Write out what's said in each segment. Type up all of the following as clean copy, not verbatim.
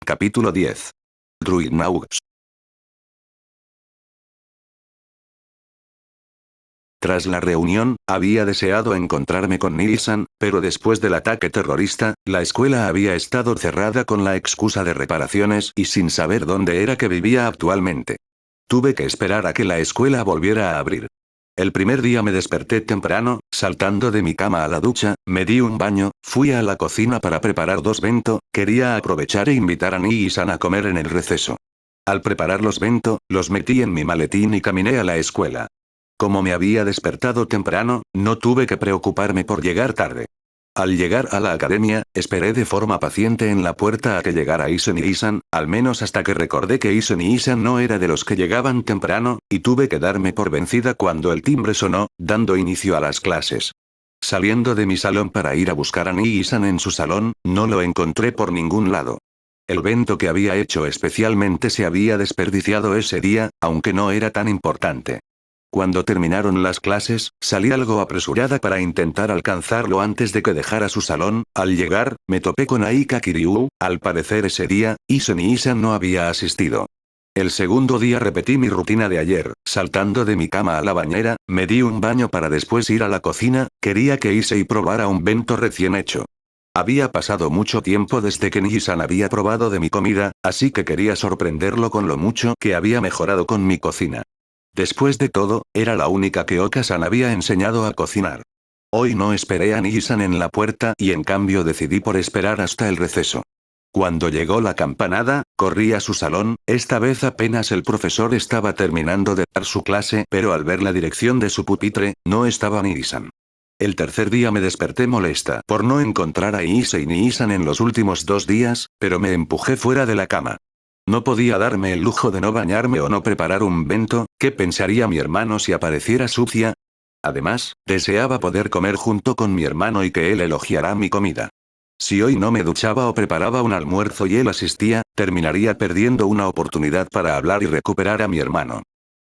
Capítulo 10. Druidnaugs. Tras la reunión, había deseado encontrarme con Nisan, pero después del ataque terrorista, la escuela había estado cerrada con la excusa de reparaciones y sin saber dónde era que vivía actualmente. Tuve que esperar a que la escuela volviera a abrir. El primer día me desperté temprano, saltando de mi cama a la ducha, me di un baño, fui a la cocina para preparar dos bento, quería aprovechar e invitar a Nisan a comer en el receso. Al preparar los bento, los metí en mi maletín y caminé a la escuela. Como me había despertado temprano, no tuve que preocuparme por llegar tarde. Al llegar a la academia, esperé de forma paciente en la puerta a que llegara Isen y Isan, al menos hasta que recordé que Isen y Isan no era de los que llegaban temprano, y tuve que darme por vencida cuando el timbre sonó, dando inicio a las clases. Saliendo de mi salón para ir a buscar a Ni-Isan en su salón, no lo encontré por ningún lado. El bento que había hecho especialmente se había desperdiciado ese día, aunque no era tan importante. Cuando terminaron las clases, salí algo apresurada para intentar alcanzarlo antes de que dejara su salón. Al llegar, me topé con Aika Kiryu. Al parecer ese día, Isen y Isan no había asistido. El segundo día repetí mi rutina de ayer, saltando de mi cama a la bañera, me di un baño para después ir a la cocina, quería que Issei probara un bento recién hecho. Había pasado mucho tiempo desde que Nisan había probado de mi comida, así que quería sorprenderlo con lo mucho que había mejorado con mi cocina. Después de todo, era la única que Oka-san había enseñado a cocinar. Hoy no esperé a Nisan en la puerta y en cambio decidí por esperar hasta el receso. Cuando llegó la campanada, corrí a su salón, esta vez apenas el profesor estaba terminando de dar su clase, pero al ver la dirección de su pupitre, no estaba Nisan. El tercer día me desperté molesta por no encontrar a Issei ni Isan en los últimos 2 días, pero me empujé fuera de la cama. No podía darme el lujo de no bañarme o no preparar un bento, ¿qué pensaría mi hermano si apareciera sucia? Además, deseaba poder comer junto con mi hermano y que él elogiara mi comida. Si hoy no me duchaba o preparaba un almuerzo y él asistía, terminaría perdiendo una oportunidad para hablar y recuperar a mi hermano.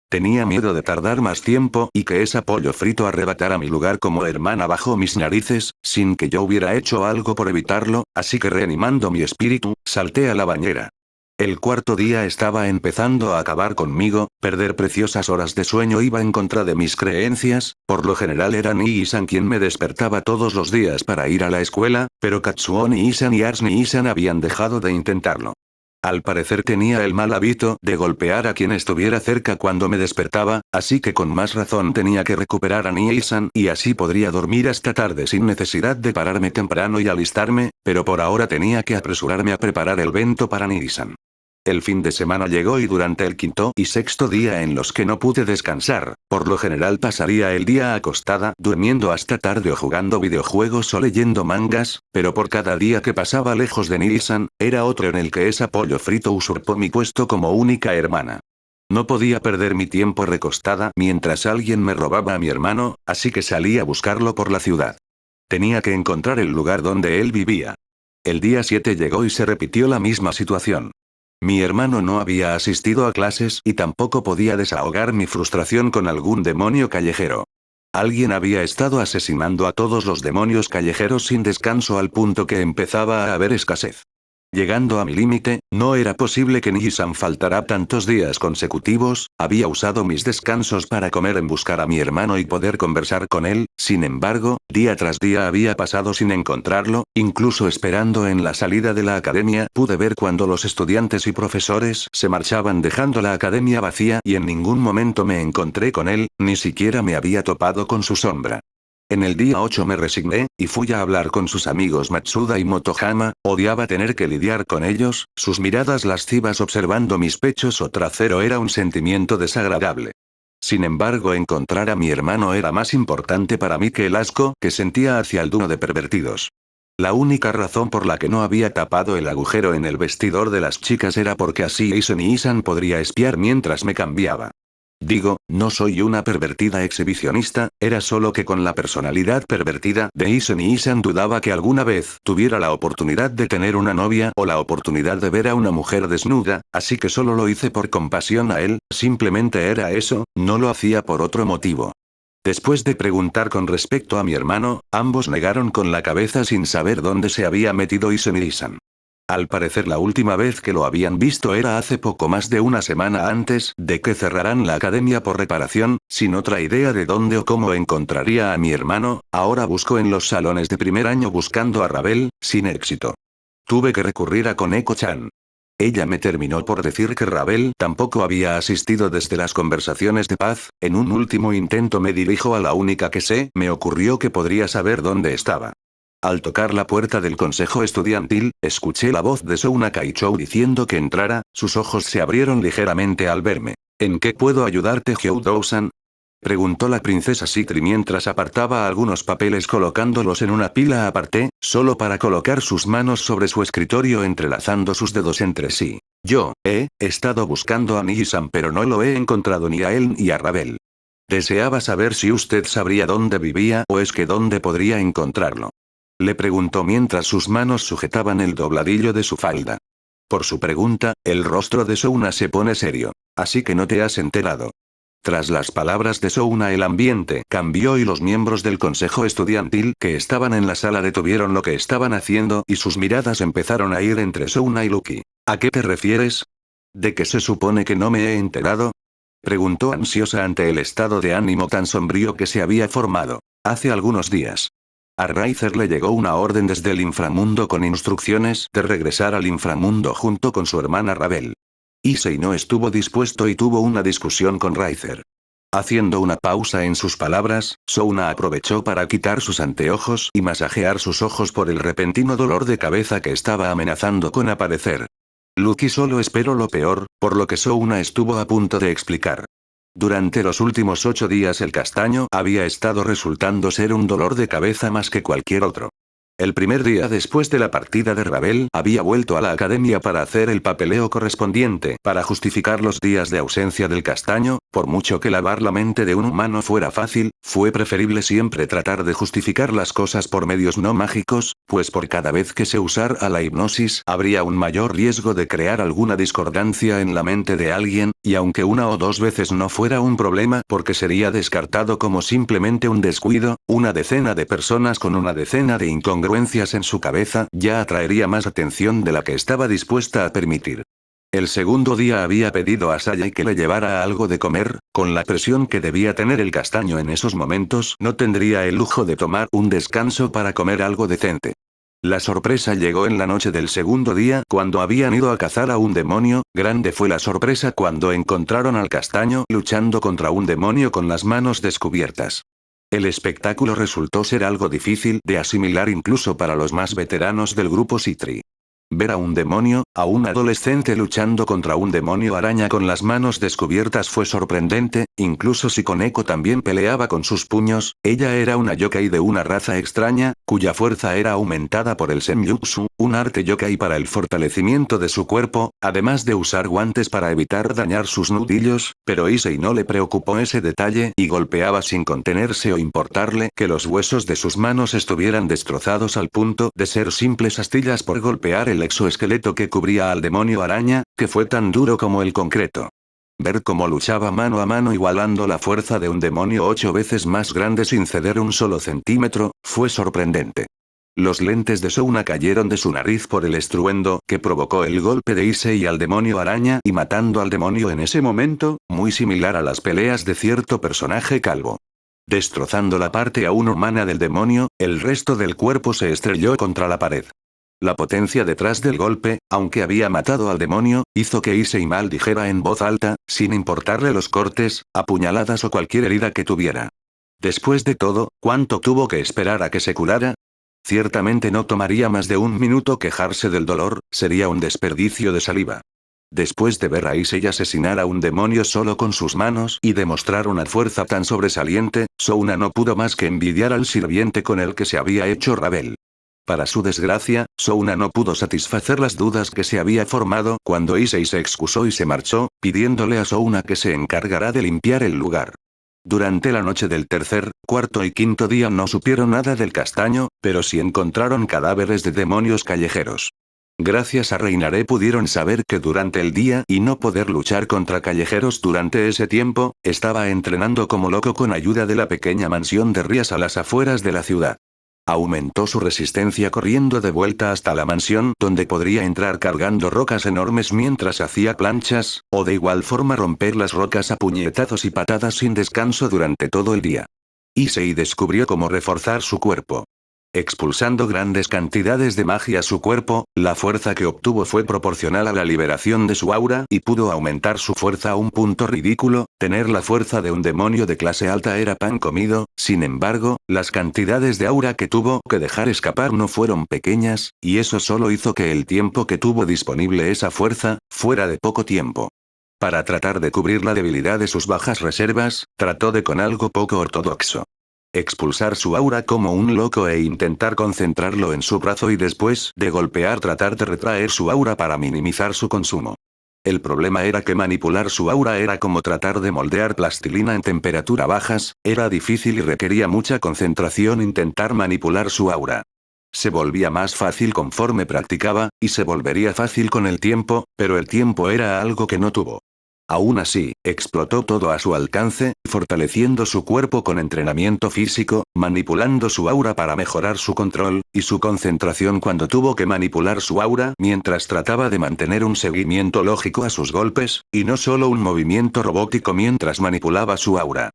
Tenía miedo de tardar más tiempo y que ese pollo frito arrebatara mi lugar como hermana bajo mis narices, sin que yo hubiera hecho algo por evitarlo, así que reanimando mi espíritu, salté a la bañera. El cuarto día estaba empezando a acabar conmigo, perder preciosas horas de sueño iba en contra de mis creencias, por lo general era Ni-Isan quien me despertaba todos los días para ir a la escuela, pero Katsuo Ni-Isan y Ars Ni-Isan habían dejado de intentarlo. Al parecer tenía el mal hábito de golpear a quien estuviera cerca cuando me despertaba, así que con más razón tenía que recuperar a Ni-Isan y así podría dormir hasta tarde sin necesidad de pararme temprano y alistarme, pero por ahora tenía que apresurarme a preparar el bento para Ni-Isan. El fin de semana llegó y durante el quinto y sexto día en los que no pude descansar, por lo general pasaría el día acostada, durmiendo hasta tarde o jugando videojuegos o leyendo mangas, pero por cada día que pasaba lejos de Ni-Isan, era otro en el que ese pollo frito usurpó mi puesto como única hermana. No podía perder mi tiempo recostada mientras alguien me robaba a mi hermano, así que salí a buscarlo por la ciudad. Tenía que encontrar el lugar donde él vivía. El día 7 llegó y se repitió la misma situación. Mi hermano no había asistido a clases y tampoco podía desahogar mi frustración con algún demonio callejero. Alguien había estado asesinando a todos los demonios callejeros sin descanso al punto que empezaba a haber escasez. Llegando a mi límite, no era posible que Nisan faltara tantos días consecutivos, había usado mis descansos para comer en buscar a mi hermano y poder conversar con él, sin embargo, día tras día había pasado sin encontrarlo, incluso esperando en la salida de la academia pude ver cuando los estudiantes y profesores se marchaban dejando la academia vacía y en ningún momento me encontré con él, ni siquiera me había topado con su sombra. En el día 8 me resigné, y fui a hablar con sus amigos Matsuda y Motohama, odiaba tener que lidiar con ellos, sus miradas lascivas observando mis pechos o trasero era un sentimiento desagradable. Sin embargo, encontrar a mi hermano era más importante para mí que el asco que sentía hacia el dúo de pervertidos. La única razón por la que no había tapado el agujero en el vestidor de las chicas era porque así Isen y Isan podría espiar mientras me cambiaba. Digo, no soy una pervertida exhibicionista, era solo que con la personalidad pervertida de Isen y Isan dudaba que alguna vez tuviera la oportunidad de tener una novia o la oportunidad de ver a una mujer desnuda, así que solo lo hice por compasión a él, simplemente era eso, no lo hacía por otro motivo. Después de preguntar con respecto a mi hermano, ambos negaron con la cabeza sin saber dónde se había metido Isen y Isan. Al parecer la última vez que lo habían visto era hace poco más de una semana antes de que cerraran la academia por reparación, sin otra idea de dónde o cómo encontraría a mi hermano, ahora busco en los salones de primer año buscando a Rabel, sin éxito. Tuve que recurrir a Koneko-chan. Ella me terminó por decir que Rabel tampoco había asistido desde las conversaciones de paz. En un último intento me dirijo a la única que sé, me ocurrió que podría saber dónde estaba. Al tocar la puerta del consejo estudiantil, escuché la voz de Souna Kaichou diciendo que entrara, sus ojos se abrieron ligeramente al verme. ¿En qué puedo ayudarte, Hyodou-san? Preguntó la princesa Citri mientras apartaba algunos papeles colocándolos en una pila aparte, solo para colocar sus manos sobre su escritorio entrelazando sus dedos entre sí. Yo, he estado buscando a Niji-san pero no lo he encontrado ni a él ni a Rabel. Deseaba saber si usted sabría dónde vivía o es que dónde podría encontrarlo. Le preguntó mientras sus manos sujetaban el dobladillo de su falda. Por su pregunta, el rostro de Souna se pone serio. Así que no te has enterado. Tras las palabras de Souna el ambiente cambió y los miembros del consejo estudiantil que estaban en la sala detuvieron lo que estaban haciendo y sus miradas empezaron a ir entre Souna y Lucky. ¿A qué te refieres? ¿De qué se supone que no me he enterado? Preguntó ansiosa ante el estado de ánimo tan sombrío que se había formado. Hace algunos días. A Riser le llegó una orden desde el inframundo con instrucciones de regresar al inframundo junto con su hermana Rabel. Issei no estuvo dispuesto y tuvo una discusión con Riser. Haciendo una pausa en sus palabras, Souna aprovechó para quitar sus anteojos y masajear sus ojos por el repentino dolor de cabeza que estaba amenazando con aparecer. Lucky solo esperó lo peor, por lo que Souna estuvo a punto de explicar. Durante los últimos 8 días el castaño había estado resultando ser un dolor de cabeza más que cualquier otro. El primer día después de la partida de Rabel había vuelto a la academia para hacer el papeleo correspondiente para justificar los días de ausencia del castaño, por mucho que lavar la mente de un humano fuera fácil, fue preferible siempre tratar de justificar las cosas por medios no mágicos, pues por cada vez que se usara la hipnosis habría un mayor riesgo de crear alguna discordancia en la mente de alguien, y aunque una o dos veces no fuera un problema porque sería descartado como simplemente un descuido, una decena de personas con una decena de incongruencias en su cabeza ya atraería más atención de la que estaba dispuesta a permitir. El segundo día había pedido a Sayai que le llevara algo de comer, con la presión que debía tener el castaño en esos momentos no tendría el lujo de tomar un descanso para comer algo decente. La sorpresa llegó en la noche del segundo día cuando habían ido a cazar a un demonio. Grande fue la sorpresa cuando encontraron al castaño luchando contra un demonio con las manos descubiertas. El espectáculo resultó ser algo difícil de asimilar incluso para los más veteranos del grupo Citri. Ver a un demonio, a un adolescente luchando contra un demonio araña con las manos descubiertas fue sorprendente, incluso si Koneko también peleaba con sus puños. Ella era una yokai de una raza extraña, cuya fuerza era aumentada por el Senjutsu, un arte yokai para el fortalecimiento de su cuerpo, además de usar guantes para evitar dañar sus nudillos, pero Issei no le preocupó ese detalle y golpeaba sin contenerse o importarle que los huesos de sus manos estuvieran destrozados al punto de ser simples astillas por golpear el exoesqueleto que cubría al demonio araña, que fue tan duro como el concreto. Ver cómo luchaba mano a mano igualando la fuerza de un demonio 8 veces más grande sin ceder un solo centímetro, fue sorprendente. Los lentes de Souna cayeron de su nariz por el estruendo que provocó el golpe de Issei al demonio araña y matando al demonio en ese momento, muy similar a las peleas de cierto personaje calvo. Destrozando la parte aún humana del demonio, el resto del cuerpo se estrelló contra la pared. La potencia detrás del golpe, aunque había matado al demonio, hizo que Issei maldijera en voz alta, sin importarle los cortes, apuñaladas o cualquier herida que tuviera. Después de todo, ¿cuánto tuvo que esperar a que se curara? Ciertamente no tomaría más de un minuto quejarse del dolor, sería un desperdicio de saliva. Después de ver a Issei asesinar a un demonio solo con sus manos y demostrar una fuerza tan sobresaliente, Souna no pudo más que envidiar al sirviente con el que se había hecho Rabel. Para su desgracia, Souna no pudo satisfacer las dudas que se había formado cuando Issei se excusó y se marchó, pidiéndole a Souna que se encargará de limpiar el lugar. Durante la noche del tercer, cuarto y quinto día no supieron nada del castaño, pero sí encontraron cadáveres de demonios callejeros. Gracias a Reinaré pudieron saber que durante el día y no poder luchar contra callejeros durante ese tiempo, estaba entrenando como loco con ayuda de la pequeña mansión de Rías a las afueras de la ciudad. Aumentó su resistencia corriendo de vuelta hasta la mansión donde podría entrar cargando rocas enormes mientras hacía planchas, o de igual forma romper las rocas a puñetazos y patadas sin descanso durante todo el día. Issei descubrió cómo reforzar su cuerpo. Expulsando grandes cantidades de magia a su cuerpo, la fuerza que obtuvo fue proporcional a la liberación de su aura y pudo aumentar su fuerza a un punto ridículo. Tener la fuerza de un demonio de clase alta era pan comido, sin embargo, las cantidades de aura que tuvo que dejar escapar no fueron pequeñas, y eso solo hizo que el tiempo que tuvo disponible esa fuerza, fuera de poco tiempo. Para tratar de cubrir la debilidad de sus bajas reservas, trató de con algo poco ortodoxo. Expulsar su aura como un loco e intentar concentrarlo en su brazo y después de golpear tratar de retraer su aura para minimizar su consumo. El problema era que manipular su aura era como tratar de moldear plastilina en temperatura bajas, era difícil y requería mucha concentración intentar manipular su aura. Se volvía más fácil conforme practicaba, y se volvería fácil con el tiempo, pero el tiempo era algo que no tuvo. Aún así, explotó todo a su alcance, fortaleciendo su cuerpo con entrenamiento físico, manipulando su aura para mejorar su control, y su concentración cuando tuvo que manipular su aura mientras trataba de mantener un seguimiento lógico a sus golpes, y no solo un movimiento robótico mientras manipulaba su aura.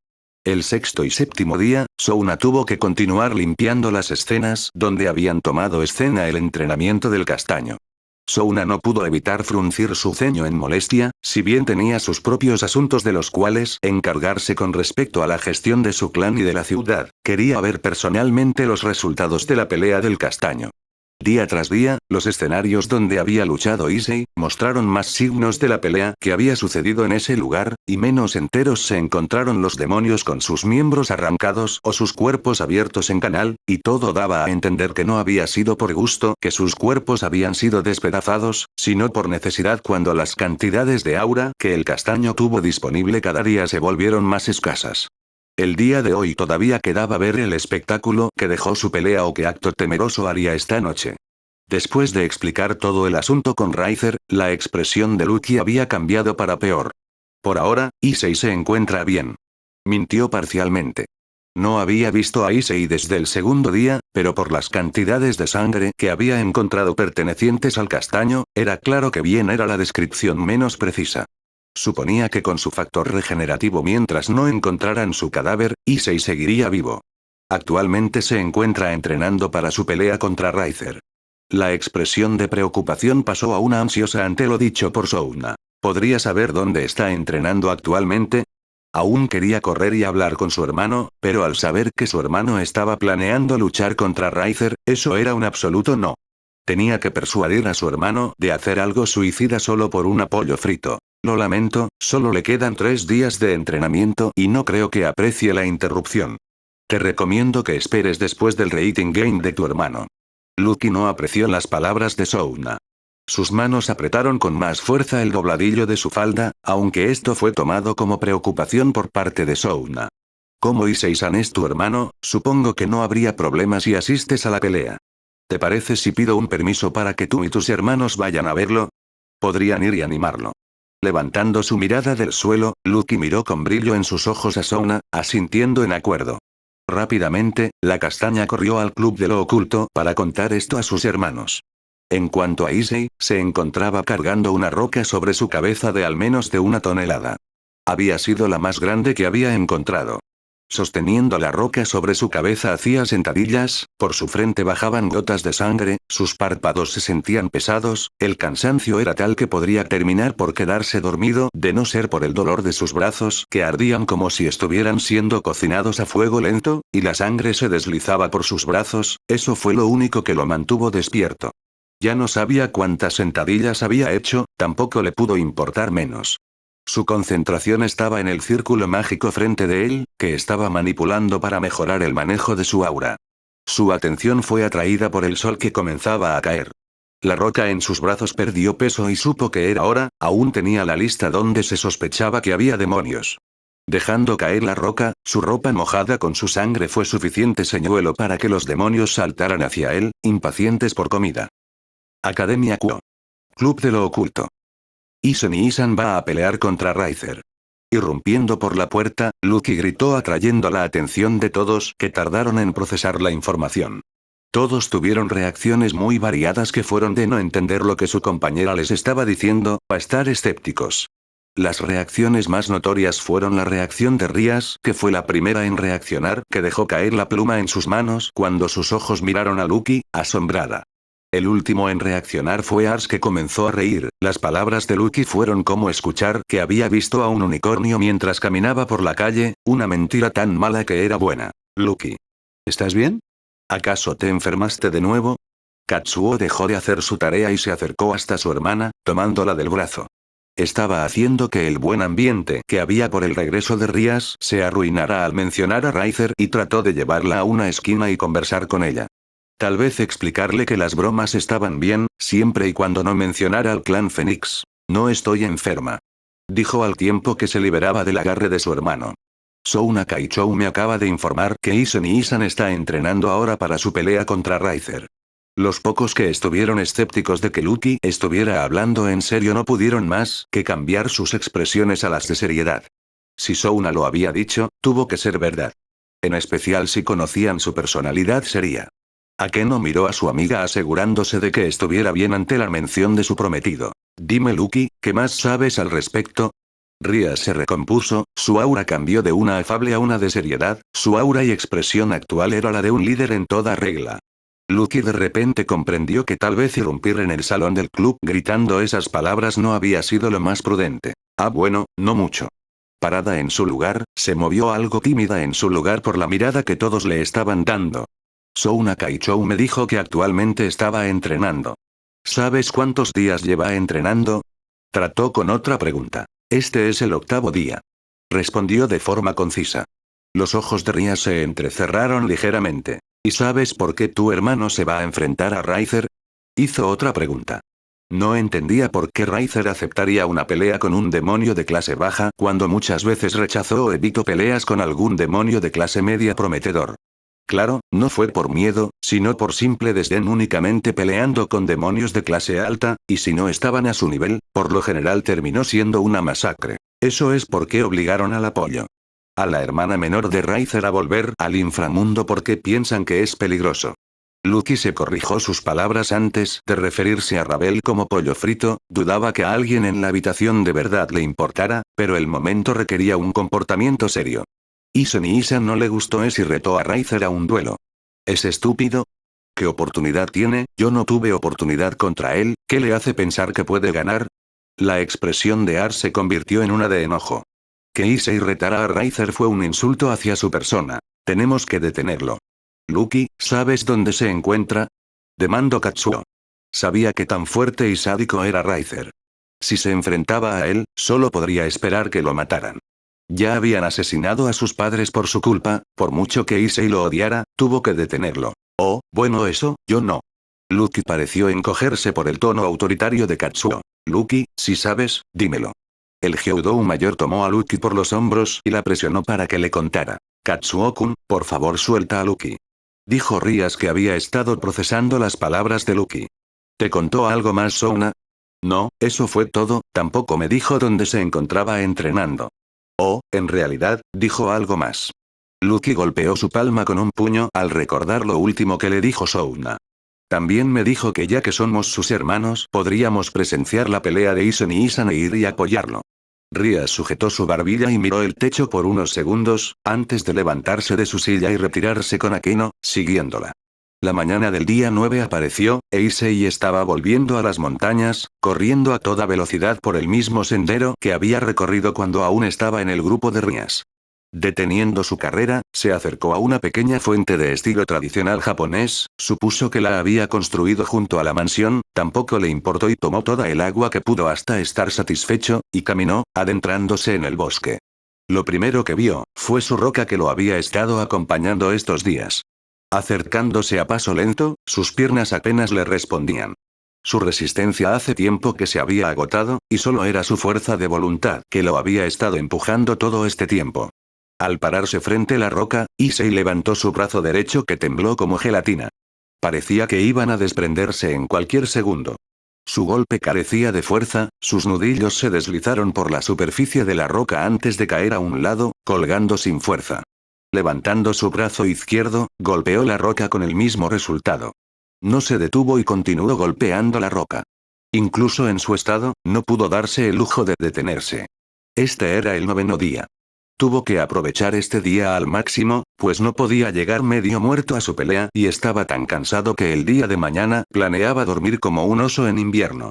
El sexto y séptimo día, Souna tuvo que continuar limpiando las escenas donde habían tomado escena el entrenamiento del castaño. Souna no pudo evitar fruncir su ceño en molestia, si bien tenía sus propios asuntos de los cuales encargarse con respecto a la gestión de su clan y de la ciudad, quería ver personalmente los resultados de la pelea del castaño. Día tras día, los escenarios donde había luchado Issei, mostraron más signos de la pelea que había sucedido en ese lugar, y menos enteros se encontraron los demonios con sus miembros arrancados o sus cuerpos abiertos en canal, y todo daba a entender que no había sido por gusto que sus cuerpos habían sido despedazados, sino por necesidad cuando las cantidades de aura que el castaño tuvo disponible cada día se volvieron más escasas. El día de hoy todavía quedaba ver el espectáculo que dejó su pelea o qué acto temeroso haría esta noche. Después de explicar todo el asunto con Riser, la expresión de Lucky había cambiado para peor. Por ahora, Issei se encuentra bien. Mintió parcialmente. No había visto a Issei desde el segundo día, pero por las cantidades de sangre que había encontrado pertenecientes al castaño, era claro que bien era la descripción menos precisa. Suponía que con su factor regenerativo mientras no encontraran su cadáver, Issei seguiría vivo. Actualmente se encuentra entrenando para su pelea contra Riser. La expresión de preocupación pasó a una ansiosa ante lo dicho por Souna. ¿Podría saber dónde está entrenando actualmente? Aún quería correr y hablar con su hermano, pero al saber que su hermano estaba planeando luchar contra Riser, eso era un absoluto no. Tenía que persuadir a su hermano de hacer algo suicida solo por un pollo frito. Lo lamento, solo le quedan 3 días de entrenamiento y no creo que aprecie la interrupción. Te recomiendo que esperes después del rating game de tu hermano. Lucky no apreció las palabras de Souna. Sus manos apretaron con más fuerza el dobladillo de su falda, aunque esto fue tomado como preocupación por parte de Souna. Como Issei-san es tu hermano, supongo que no habría problema si asistes a la pelea. ¿Te parece si pido un permiso para que tú y tus hermanos vayan a verlo? Podrían ir y animarlo. Levantando su mirada del suelo, Lucky miró con brillo en sus ojos a Souna, asintiendo en acuerdo. Rápidamente, la castaña corrió al club de lo oculto para contar esto a sus hermanos. En cuanto a Issei, se encontraba cargando una roca sobre su cabeza de al menos de 1 tonelada. Había sido la más grande que había encontrado. Sosteniendo la roca sobre su cabeza hacía sentadillas, por su frente bajaban gotas de sangre, sus párpados se sentían pesados, el cansancio era tal que podría terminar por quedarse dormido de no ser por el dolor de sus brazos que ardían como si estuvieran siendo cocinados a fuego lento, y la sangre se deslizaba por sus brazos, eso fue lo único que lo mantuvo despierto. Ya no sabía cuántas sentadillas había hecho, tampoco le pudo importar menos. Su concentración estaba en el círculo mágico frente de él, que estaba manipulando para mejorar el manejo de su aura. Su atención fue atraída por el sol que comenzaba a caer. La roca en sus brazos perdió peso y supo que era hora, aún tenía la lista donde se sospechaba que había demonios. Dejando caer la roca, su ropa mojada con su sangre fue suficiente señuelo para que los demonios saltaran hacia él, impacientes por comida. Academia Kuo. Club de lo oculto. Isen y Isan va a pelear contra Riser. Irrumpiendo por la puerta, Lucky gritó atrayendo la atención de todos que tardaron en procesar la información. Todos tuvieron reacciones muy variadas que fueron de no entender lo que su compañera les estaba diciendo, a estar escépticos. Las reacciones más notorias fueron la reacción de Rías, que fue la primera en reaccionar, que dejó caer la pluma en sus manos cuando sus ojos miraron a Lucky, asombrada. El último en reaccionar fue Ars, que comenzó a reír. Las palabras de Lucky fueron como escuchar que había visto a un unicornio mientras caminaba por la calle, una mentira tan mala que era buena. Lucky. ¿Estás bien? ¿Acaso te enfermaste de nuevo? Katsuo dejó de hacer su tarea y se acercó hasta su hermana, tomándola del brazo. Estaba haciendo que el buen ambiente que había por el regreso de Rías se arruinara al mencionar a Riser y trató de llevarla a una esquina y conversar con ella. Tal vez explicarle que las bromas estaban bien, siempre y cuando no mencionara al clan Fénix. No estoy enferma. Dijo al tiempo que se liberaba del agarre de su hermano. Souna Kaichou me acaba de informar que Isen y Isan está entrenando ahora para su pelea contra Riser. Los pocos que estuvieron escépticos de que Lucky estuviera hablando en serio no pudieron más que cambiar sus expresiones a las de seriedad. Si Souna lo había dicho, tuvo que ser verdad. En especial si conocían su personalidad seria. Akeno miró a su amiga asegurándose de que estuviera bien ante la mención de su prometido. Dime Lucky, ¿qué más sabes al respecto? Rías se recompuso, su aura cambió de una afable a una de seriedad, su aura y expresión actual era la de un líder en toda regla. Lucky de repente comprendió que tal vez irrumpir en el salón del club gritando esas palabras no había sido lo más prudente. Ah bueno, no mucho. Parada en su lugar, se movió algo tímida en su lugar por la mirada que todos le estaban dando. Souna Kaichou me dijo que actualmente estaba entrenando. ¿Sabes cuántos días lleva entrenando? Trató con otra pregunta. Este es el 8º día. Respondió de forma concisa. Los ojos de Ria se entrecerraron ligeramente. ¿Y sabes por qué tu hermano se va a enfrentar a Riser? Hizo otra pregunta. No entendía por qué Riser aceptaría una pelea con un demonio de clase baja cuando muchas veces rechazó o evitó peleas con algún demonio de clase media prometedor. Claro, no fue por miedo, sino por simple desdén, únicamente peleando con demonios de clase alta, y si no estaban a su nivel, por lo general terminó siendo una masacre. Eso es por qué obligaron al apoyo a la hermana menor de Riser a volver al inframundo porque piensan que es peligroso. Lucky se corrigió sus palabras antes de referirse a Rabel como pollo frito, dudaba que a alguien en la habitación de verdad le importara, pero el momento requería un comportamiento serio. Isen y Isan no le gustó eso y retó a Riser a un duelo. ¿Es estúpido? ¿Qué oportunidad tiene? Yo no tuve oportunidad contra él, ¿qué le hace pensar que puede ganar? La expresión de Ars se convirtió en una de enojo. Que Issei retara a Riser fue un insulto hacia su persona. Tenemos que detenerlo. Lucky, ¿sabes dónde se encuentra? Demandó Katsuo. Sabía que tan fuerte y sádico era Riser. Si se enfrentaba a él, solo podría esperar que lo mataran. Ya habían asesinado a sus padres por su culpa, por mucho que Issei lo odiara, tuvo que detenerlo. Oh, bueno eso, yo no. Lucky pareció encogerse por el tono autoritario de Katsuo. Lucky, si sabes, dímelo. El Gyudou mayor tomó a Lucky por los hombros y la presionó para que le contara. Katsuo-kun, por favor suelta a Lucky. Dijo Rías, que había estado procesando las palabras de Lucky. ¿Te contó algo más, Souna? No, eso fue todo, tampoco me dijo dónde se encontraba entrenando. Oh, en realidad, dijo algo más. Lucky golpeó su palma con un puño al recordar lo último que le dijo Souna. También me dijo que ya que somos sus hermanos, podríamos presenciar la pelea de Isen y Isan e ir y apoyarlo. Rías sujetó su barbilla y miró el techo por unos segundos, antes de levantarse de su silla y retirarse con Akeno, siguiéndola. La mañana del día 9 apareció, e Issei estaba volviendo a las montañas, corriendo a toda velocidad por el mismo sendero que había recorrido cuando aún estaba en el grupo de Rías. Deteniendo su carrera, se acercó a una pequeña fuente de estilo tradicional japonés, supuso que la había construido junto a la mansión, tampoco le importó y tomó toda el agua que pudo hasta estar satisfecho, y caminó, adentrándose en el bosque. Lo primero que vio, fue su roca que lo había estado acompañando estos días. Acercándose a paso lento, sus piernas apenas le respondían. Su resistencia hace tiempo que se había agotado, y solo era su fuerza de voluntad que lo había estado empujando todo este tiempo. Al pararse frente a la roca, Issei levantó su brazo derecho que tembló como gelatina. Parecía que iban a desprenderse en cualquier segundo. Su golpe carecía de fuerza, sus nudillos se deslizaron por la superficie de la roca antes de caer a un lado, colgando sin fuerza. Levantando su brazo izquierdo, golpeó la roca con el mismo resultado. No se detuvo y continuó golpeando la roca. Incluso en su estado, no pudo darse el lujo de detenerse. Este era el 9º día. Tuvo que aprovechar este día al máximo, pues no podía llegar medio muerto a su pelea y estaba tan cansado que el día de mañana planeaba dormir como un oso en invierno.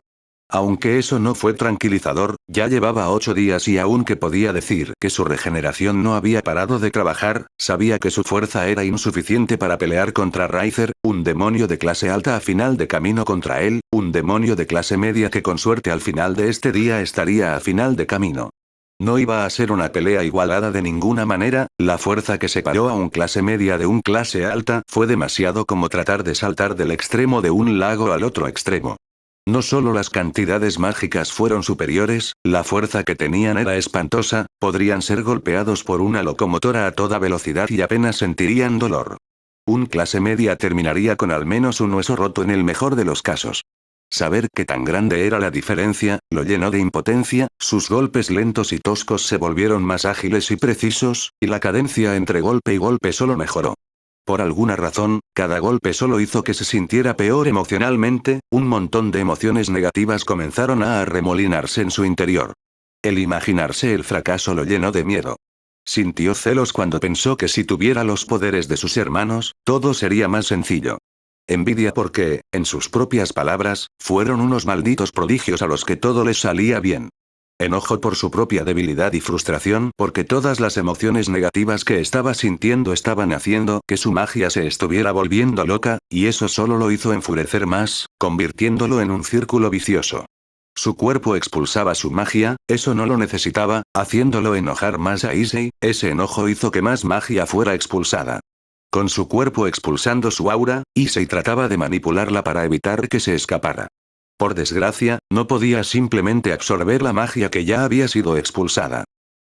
Aunque eso no fue tranquilizador, ya llevaba 8 días y aunque podía decir que su regeneración no había parado de trabajar, sabía que su fuerza era insuficiente para pelear contra Riser, un demonio de clase alta a final de camino contra él, un demonio de clase media que con suerte al final de este día estaría a final de camino. No iba a ser una pelea igualada de ninguna manera, la fuerza que separó a un clase media de un clase alta fue demasiado como tratar de saltar del extremo de un lago al otro extremo. No solo las cantidades mágicas fueron superiores, la fuerza que tenían era espantosa, podrían ser golpeados por una locomotora a toda velocidad y apenas sentirían dolor. Un clase media terminaría con al menos un hueso roto en el mejor de los casos. Saber que tan grande era la diferencia, lo llenó de impotencia, sus golpes lentos y toscos se volvieron más ágiles y precisos, y la cadencia entre golpe y golpe solo mejoró. Por alguna razón, cada golpe solo hizo que se sintiera peor emocionalmente, un montón de emociones negativas comenzaron a arremolinarse en su interior. El imaginarse el fracaso lo llenó de miedo. Sintió celos cuando pensó que si tuviera los poderes de sus hermanos, todo sería más sencillo. Envidia porque, en sus propias palabras, fueron unos malditos prodigios a los que todo les salía bien. Enojo por su propia debilidad y frustración porque todas las emociones negativas que estaba sintiendo estaban haciendo que su magia se estuviera volviendo loca, y eso solo lo hizo enfurecer más, convirtiéndolo en un círculo vicioso. Su cuerpo expulsaba su magia, eso no lo necesitaba, haciéndolo enojar más a Issei, ese enojo hizo que más magia fuera expulsada. Con su cuerpo expulsando su aura, Issei trataba de manipularla para evitar que se escapara. Por desgracia, no podía simplemente absorber la magia que ya había sido expulsada.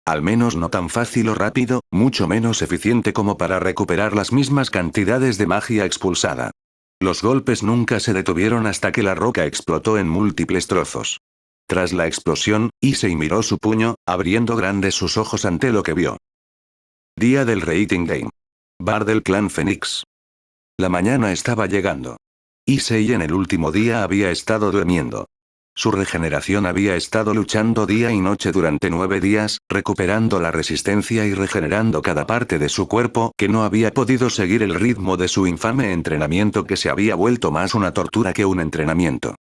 Al menos no tan fácil o rápido, mucho menos eficiente como para recuperar las mismas cantidades de magia expulsada. Los golpes nunca se detuvieron hasta que la roca explotó en múltiples trozos. Tras la explosión, Issei miró su puño, abriendo grandes sus ojos ante lo que vio. Día del Rating Game. Bar del clan Fénix. La mañana estaba llegando. Issei en el último día había estado durmiendo. Su regeneración había estado luchando día y noche durante 9 días, recuperando la resistencia y regenerando cada parte de su cuerpo que no había podido seguir el ritmo de su infame entrenamiento que se había vuelto más una tortura que un entrenamiento.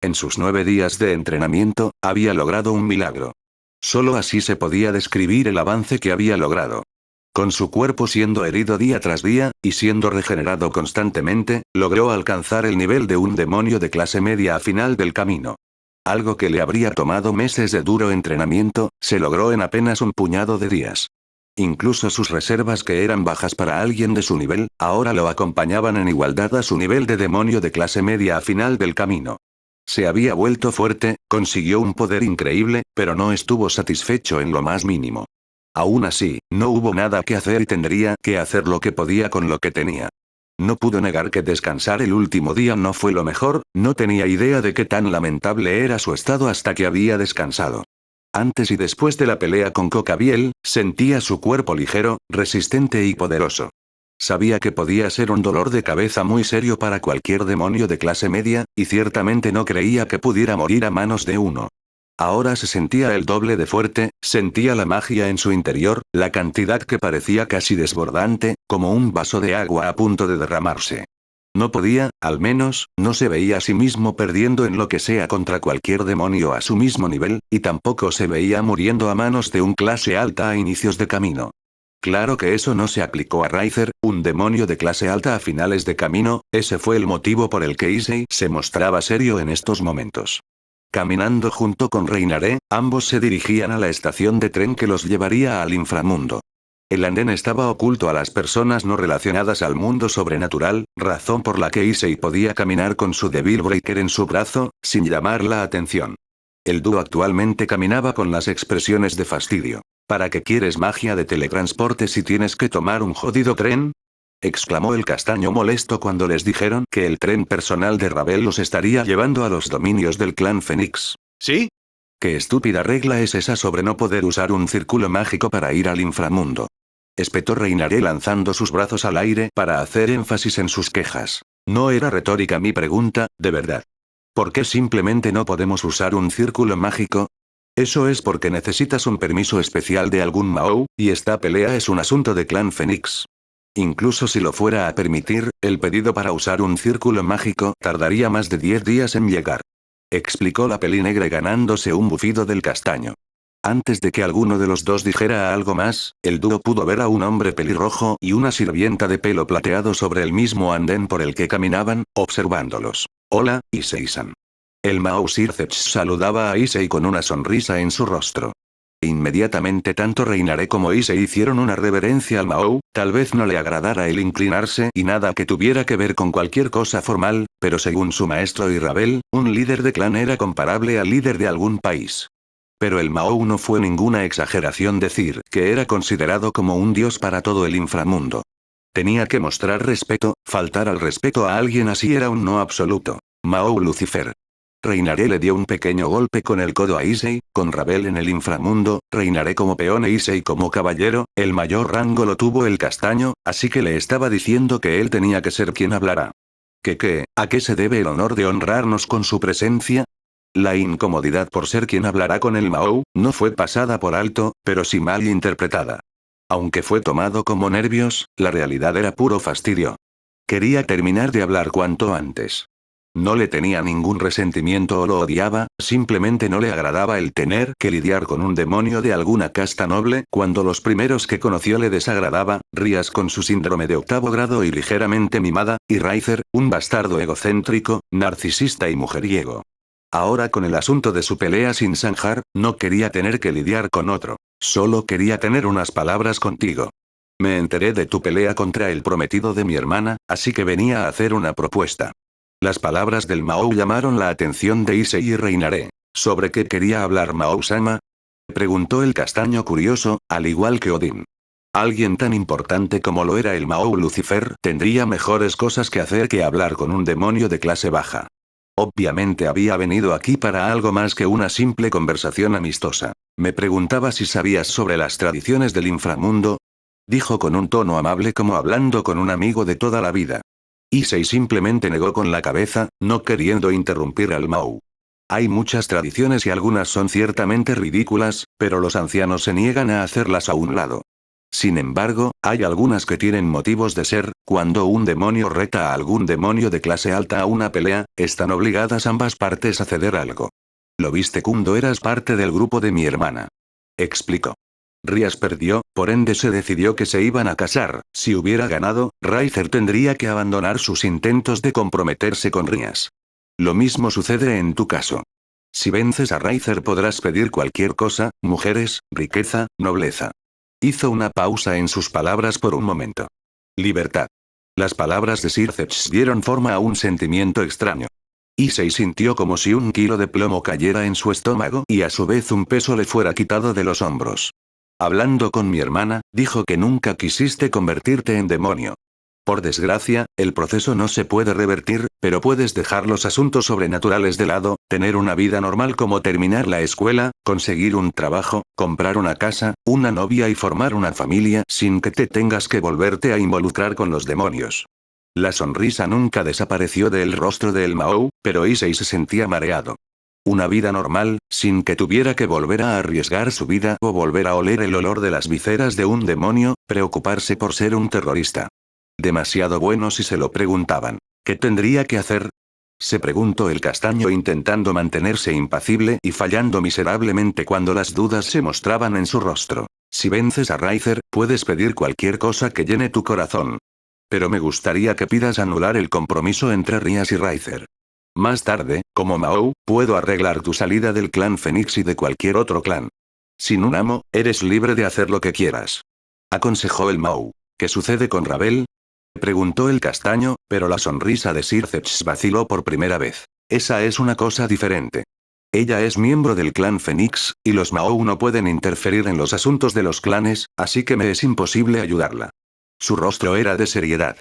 En sus 9 días de entrenamiento, había logrado un milagro. Solo así se podía describir el avance que había logrado. Con su cuerpo siendo herido día tras día, y siendo regenerado constantemente, logró alcanzar el nivel de un demonio de clase media a final del camino. Algo que le habría tomado meses de duro entrenamiento, se logró en apenas un puñado de días. Incluso sus reservas que eran bajas para alguien de su nivel, ahora lo acompañaban en igualdad a su nivel de demonio de clase media a final del camino. Se había vuelto fuerte, consiguió un poder increíble, pero no estuvo satisfecho en lo más mínimo. Aún así, no hubo nada que hacer y tendría que hacer lo que podía con lo que tenía. No pudo negar que descansar el último día no fue lo mejor, no tenía idea de qué tan lamentable era su estado hasta que había descansado. Antes y después de la pelea con Cocabiel, sentía su cuerpo ligero, resistente y poderoso. Sabía que podía ser un dolor de cabeza muy serio para cualquier demonio de clase media, y ciertamente no creía que pudiera morir a manos de uno. Ahora se sentía el doble de fuerte, sentía la magia en su interior, la cantidad que parecía casi desbordante, como un vaso de agua a punto de derramarse. No podía, al menos, no se veía a sí mismo perdiendo en lo que sea contra cualquier demonio a su mismo nivel, y tampoco se veía muriendo a manos de un clase alta a inicios de camino. Claro que eso no se aplicó a Riser, un demonio de clase alta a finales de camino, ese fue el motivo por el que Issei se mostraba serio en estos momentos. Caminando junto con Reinaré, ambos se dirigían a la estación de tren que los llevaría al inframundo. El andén estaba oculto a las personas no relacionadas al mundo sobrenatural, razón por la que Issei podía caminar con su Devil Breaker en su brazo, sin llamar la atención. El dúo actualmente caminaba con las expresiones de fastidio. ¿Para qué quieres magia de teletransporte si tienes que tomar un jodido tren? Exclamó el castaño molesto cuando les dijeron que el tren personal de Ravel los estaría llevando a los dominios del clan Fénix. ¿Sí? ¿Qué estúpida regla es esa sobre no poder usar un círculo mágico para ir al inframundo? espetó Reinaré lanzando sus brazos al aire para hacer énfasis en sus quejas. No era retórica mi pregunta, de verdad. ¿Por qué simplemente no podemos usar un círculo mágico? Eso es porque necesitas un permiso especial de algún Mahou, y esta pelea es un asunto de Clan Fénix. Incluso si lo fuera a permitir, el pedido para usar un círculo mágico tardaría más de 10 días en llegar. Explicó la pelinegra ganándose un bufido del castaño. Antes de que alguno de los dos dijera algo más, el dúo pudo ver a un hombre pelirrojo y una sirvienta de pelo plateado sobre el mismo andén por el que caminaban, observándolos. Hola, Issei-san. El Mahou Sirceps saludaba a Issei con una sonrisa en su rostro. Inmediatamente tanto Reinaré como Issei hicieron una reverencia al Mahou, tal vez no le agradara el inclinarse y nada que tuviera que ver con cualquier cosa formal, pero según su maestro Irabel, un líder de clan era comparable al líder de algún país. Pero el Mahou no fue ninguna exageración decir que era considerado como un dios para todo el inframundo. Tenía que mostrar respeto, faltar al respeto a alguien así era un no absoluto. Mahou Lucifer. Reinaré le dio un pequeño golpe con el codo a Issei, con Rabel en el inframundo, Reinaré como peón e Issei como caballero, el mayor rango lo tuvo el castaño, así que le estaba diciendo que él tenía que ser quien hablara. ¿A qué se debe el honor de honrarnos con su presencia? La incomodidad por ser quien hablará con el Mahou, no fue pasada por alto, pero sí mal interpretada. Aunque fue tomado como nervios, la realidad era puro fastidio. Quería terminar de hablar cuanto antes. No le tenía ningún resentimiento o lo odiaba, simplemente no le agradaba el tener que lidiar con un demonio de alguna casta noble cuando los primeros que conoció le desagradaba, Rías con su síndrome de 8º grado y ligeramente mimada, y Raizer, un bastardo egocéntrico, narcisista y mujeriego. Ahora con el asunto de su pelea sin zanjar, no quería tener que lidiar con otro. Solo quería tener unas palabras contigo. Me enteré de tu pelea contra el prometido de mi hermana, así que venía a hacer una propuesta. Las palabras del Mahou llamaron la atención de Issei y Reinaré. ¿Sobre qué quería hablar Mahou-sama? Preguntó el castaño curioso, al igual que Odin. Alguien tan importante como lo era el Mahou Lucifer tendría mejores cosas que hacer que hablar con un demonio de clase baja. Obviamente había venido aquí para algo más que una simple conversación amistosa. Me preguntaba si sabías sobre las tradiciones del inframundo. Dijo con un tono amable como hablando con un amigo de toda la vida. Issei simplemente negó con la cabeza, no queriendo interrumpir al Mahou. Hay muchas tradiciones y algunas son ciertamente ridículas, pero los ancianos se niegan a hacerlas a un lado. Sin embargo, hay algunas que tienen motivos de ser, cuando un demonio reta a algún demonio de clase alta a una pelea, están obligadas ambas partes a ceder algo. Lo viste cuando eras parte del grupo de mi hermana. Explicó. Rías perdió, por ende se decidió que se iban a casar. Si hubiera ganado, Raizer tendría que abandonar sus intentos de comprometerse con Rías. Lo mismo sucede en tu caso. Si vences a Raizer podrás pedir cualquier cosa, mujeres, riqueza, nobleza. Hizo una pausa en sus palabras por un momento. Libertad. Las palabras de Sirceps dieron forma a un sentimiento extraño. Issei sintió como si un kilo de plomo cayera en su estómago y a su vez un peso le fuera quitado de los hombros. Hablando con mi hermana, dijo que nunca quisiste convertirte en demonio. Por desgracia, el proceso no se puede revertir, pero puedes dejar los asuntos sobrenaturales de lado, tener una vida normal como terminar la escuela, conseguir un trabajo, comprar una casa, una novia y formar una familia sin que te tengas que volverte a involucrar con los demonios. La sonrisa nunca desapareció del rostro del Mahou, pero Issei se sentía mareado. Una vida normal, sin que tuviera que volver a arriesgar su vida o volver a oler el olor de las viseras de un demonio, preocuparse por ser un terrorista. Demasiado bueno si se lo preguntaban. ¿Qué tendría que hacer? Se preguntó el castaño intentando mantenerse impasible y fallando miserablemente cuando las dudas se mostraban en su rostro. Si vences a Raizer, puedes pedir cualquier cosa que llene tu corazón. Pero me gustaría que pidas anular el compromiso entre Rías y Raizer. Más tarde, como Mahou, puedo arreglar tu salida del clan Fénix y de cualquier otro clan. Sin un amo, eres libre de hacer lo que quieras. Aconsejó el Mahou. ¿Qué sucede con Rabel? Preguntó el castaño, pero la sonrisa de Sirceps vaciló por primera vez. Esa es una cosa diferente. Ella es miembro del clan Fénix, y los Mahou no pueden interferir en los asuntos de los clanes, así que me es imposible ayudarla. Su rostro era de seriedad.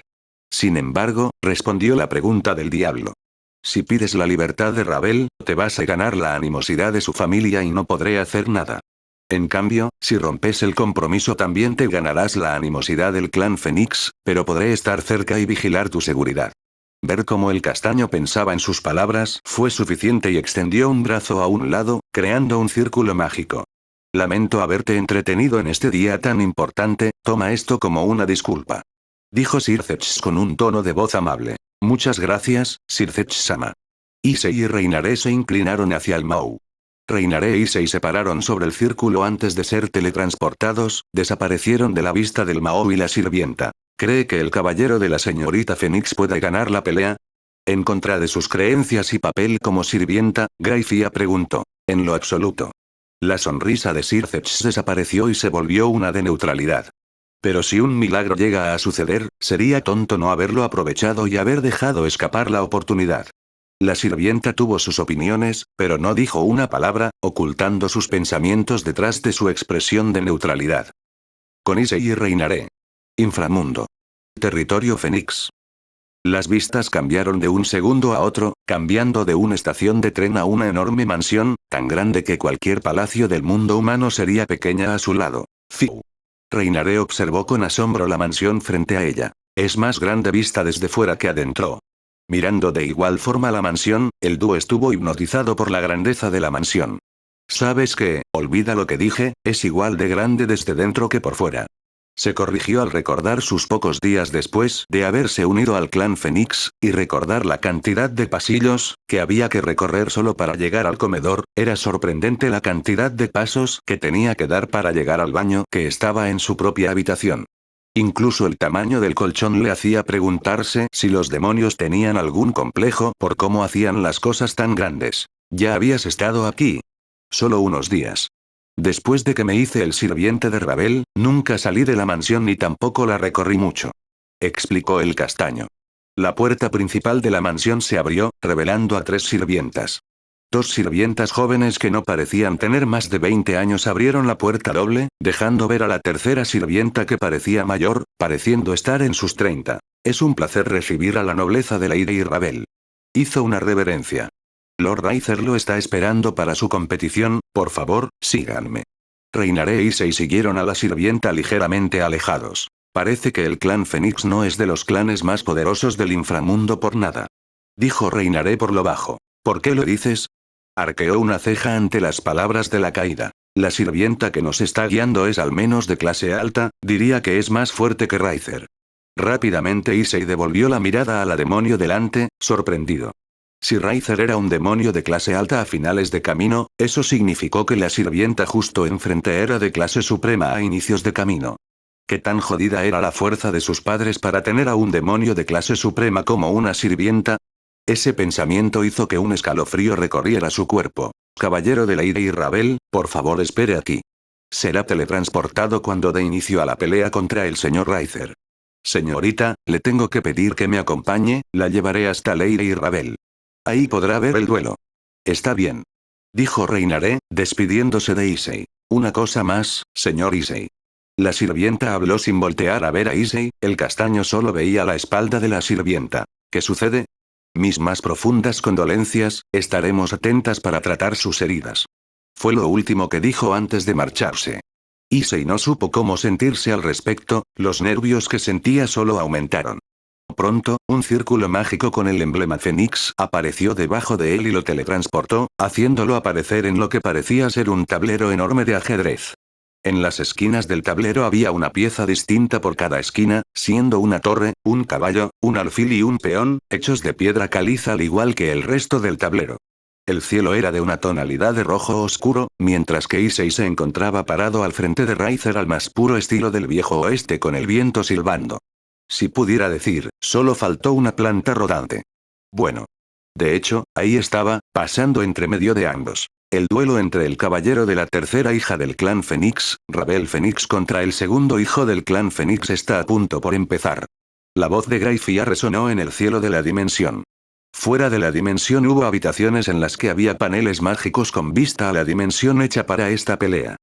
Sin embargo, respondió la pregunta del diablo. Si pides la libertad de Rabel, te vas a ganar la animosidad de su familia y no podré hacer nada. En cambio, si rompes el compromiso también te ganarás la animosidad del clan Fénix, pero podré estar cerca y vigilar tu seguridad. Ver cómo el castaño pensaba en sus palabras fue suficiente y extendió un brazo a un lado, creando un círculo mágico. Lamento haberte entretenido en este día tan importante, toma esto como una disculpa. Dijo Sir Zetch con un tono de voz amable. Muchas gracias, Sir Zetch-sama. Issei y Reinaré se inclinaron hacia el Mou. Reinaré e Issei se pararon sobre el círculo antes de ser teletransportados, desaparecieron de la vista del Mao y la sirvienta. ¿Cree que el caballero de la señorita Fénix puede ganar la pelea? En contra de sus creencias y papel como sirvienta, Graifia preguntó. En lo absoluto. La sonrisa de Sir Zetch desapareció y se volvió una de neutralidad. Pero si un milagro llega a suceder, sería tonto no haberlo aprovechado y haber dejado escapar la oportunidad. La sirvienta tuvo sus opiniones, pero no dijo una palabra, ocultando sus pensamientos detrás de su expresión de neutralidad. Con Issei y Reinaré. Inframundo. Territorio Fénix. Las vistas cambiaron de un segundo a otro, cambiando de una estación de tren a una enorme mansión, tan grande que cualquier palacio del mundo humano sería pequeña a su lado. Fiu. Reinaré observó con asombro la mansión frente a ella. Es más grande vista desde fuera que adentro. Mirando de igual forma la mansión, el dúo estuvo hipnotizado por la grandeza de la mansión. ¿Sabes qué? Olvida lo que dije, es igual de grande desde dentro que por fuera. Se corrigió al recordar sus pocos días después de haberse unido al clan Fénix, y recordar la cantidad de pasillos que había que recorrer solo para llegar al comedor. Era sorprendente la cantidad de pasos que tenía que dar para llegar al baño que estaba en su propia habitación. Incluso el tamaño del colchón le hacía preguntarse si los demonios tenían algún complejo por cómo hacían las cosas tan grandes. ¿Ya habías estado aquí? Solo unos días. Después de que me hice el sirviente de Ravel, nunca salí de la mansión ni tampoco la recorrí mucho. Explicó el castaño. La puerta principal de la mansión se abrió, revelando a 3 sirvientas. 2 sirvientas jóvenes que no parecían tener más de 20 años abrieron la puerta doble, dejando ver a la tercera sirvienta que parecía mayor, pareciendo estar en sus 30. Es un placer recibir a la nobleza de Lady Ravel. Hizo una reverencia. Lord Raither lo está esperando para su competición, por favor, síganme. Reinaré e Issei siguieron a la sirvienta ligeramente alejados. Parece que el clan Fénix no es de los clanes más poderosos del inframundo por nada. Dijo Reinaré por lo bajo. ¿Por qué lo dices? Arqueó una ceja ante las palabras de la caída. La sirvienta que nos está guiando es al menos de clase alta, diría que es más fuerte que Raither. Rápidamente Issei devolvió la mirada a la demonio delante, sorprendido. Si Raither era un demonio de clase alta a finales de camino, eso significó que la sirvienta justo enfrente era de clase suprema a inicios de camino. ¿Qué tan jodida era la fuerza de sus padres para tener a un demonio de clase suprema como una sirvienta? Ese pensamiento hizo que un escalofrío recorriera su cuerpo. Caballero de Lady Ravel, por favor espere aquí. Será teletransportado cuando dé inicio a la pelea contra el señor Raither. Señorita, le tengo que pedir que me acompañe, la llevaré hasta Lady Ravel. Ahí podrá ver el duelo. Está bien. Dijo Reinaré, despidiéndose de Issei. Una cosa más, señor Issei. La sirvienta habló sin voltear a ver a Issei, el castaño solo veía la espalda de la sirvienta. ¿Qué sucede? Mis más profundas condolencias, estaremos atentas para tratar sus heridas. Fue lo último que dijo antes de marcharse. Issei no supo cómo sentirse al respecto, los nervios que sentía solo aumentaron. Pronto, un círculo mágico con el emblema Fénix apareció debajo de él y lo teletransportó, haciéndolo aparecer en lo que parecía ser un tablero enorme de ajedrez. En las esquinas del tablero había una pieza distinta por cada esquina, siendo una torre, un caballo, un alfil y un peón, hechos de piedra caliza al igual que el resto del tablero. El cielo era de una tonalidad de rojo oscuro, mientras que Issei se encontraba parado al frente de Raither al más puro estilo del viejo oeste con el viento silbando. Si pudiera decir, solo faltó una planta rodante. Bueno. De hecho, ahí estaba, pasando entre medio de ambos. El duelo entre el caballero de la tercera hija del clan Fénix, Ravel Fénix contra el segundo hijo del clan Fénix está a punto por empezar. La voz de Graifia resonó en el cielo de la dimensión. Fuera de la dimensión hubo habitaciones en las que había paneles mágicos con vista a la dimensión hecha para esta pelea.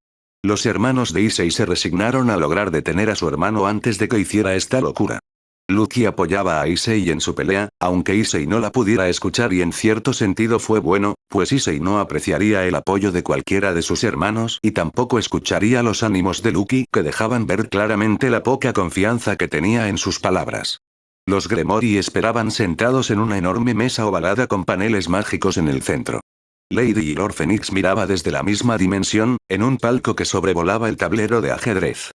Los hermanos de Issei se resignaron a lograr detener a su hermano antes de que hiciera esta locura. Lucky apoyaba a Issei en su pelea, aunque Issei no la pudiera escuchar y en cierto sentido fue bueno, pues Issei no apreciaría el apoyo de cualquiera de sus hermanos y tampoco escucharía los ánimos de Lucky que dejaban ver claramente la poca confianza que tenía en sus palabras. Los Gremori esperaban sentados en una enorme mesa ovalada con paneles mágicos en el centro. Lady y Lord Phoenix miraba desde la misma dimensión, en un palco que sobrevolaba el tablero de ajedrez.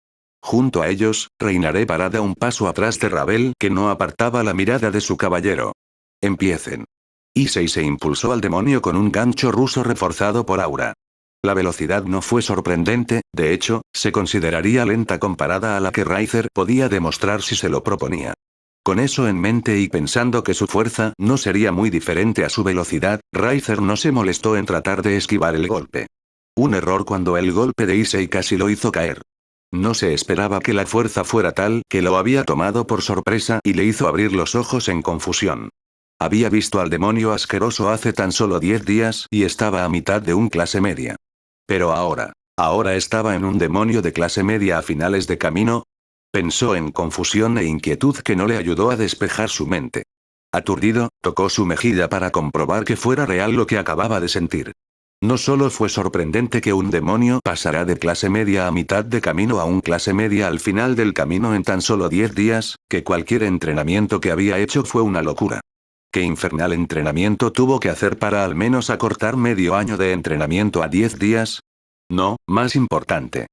Junto a ellos, reinaré parada un paso atrás de Ravel que no apartaba la mirada de su caballero. Empiecen. Issei se impulsó al demonio con un gancho ruso reforzado por aura. La velocidad no fue sorprendente, de hecho, se consideraría lenta comparada a la que Riser podía demostrar si se lo proponía. Con eso en mente y pensando que su fuerza no sería muy diferente a su velocidad, Riser no se molestó en tratar de esquivar el golpe. Un error cuando el golpe de Issei casi lo hizo caer. No se esperaba que la fuerza fuera tal que lo había tomado por sorpresa y le hizo abrir los ojos en confusión. Había visto al demonio asqueroso hace tan solo 10 días y estaba a mitad de un clase media. Pero ahora estaba en un demonio de clase media a finales de camino. Pensó en confusión e inquietud que no le ayudó a despejar su mente. Aturdido, tocó su mejilla para comprobar que fuera real lo que acababa de sentir. No solo fue sorprendente que un demonio pasará de clase media a mitad de camino a un clase media al final del camino en tan solo 10 días, que cualquier entrenamiento que había hecho fue una locura. ¿Qué infernal entrenamiento tuvo que hacer para al menos acortar medio año de entrenamiento a 10 días? No, más importante.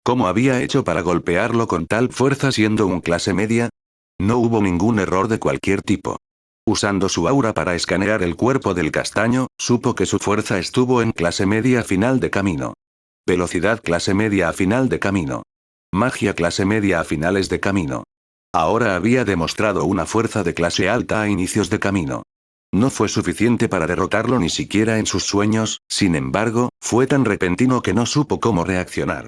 ¿Cómo había hecho para golpearlo con tal fuerza siendo un clase media? No hubo ningún error de cualquier tipo. Usando su aura para escanear el cuerpo del castaño, supo que su fuerza estuvo en clase media a final de camino. Velocidad clase media a final de camino. Magia clase media a finales de camino. Ahora había demostrado una fuerza de clase alta a inicios de camino. No fue suficiente para derrotarlo ni siquiera en sus sueños, sin embargo, fue tan repentino que no supo cómo reaccionar.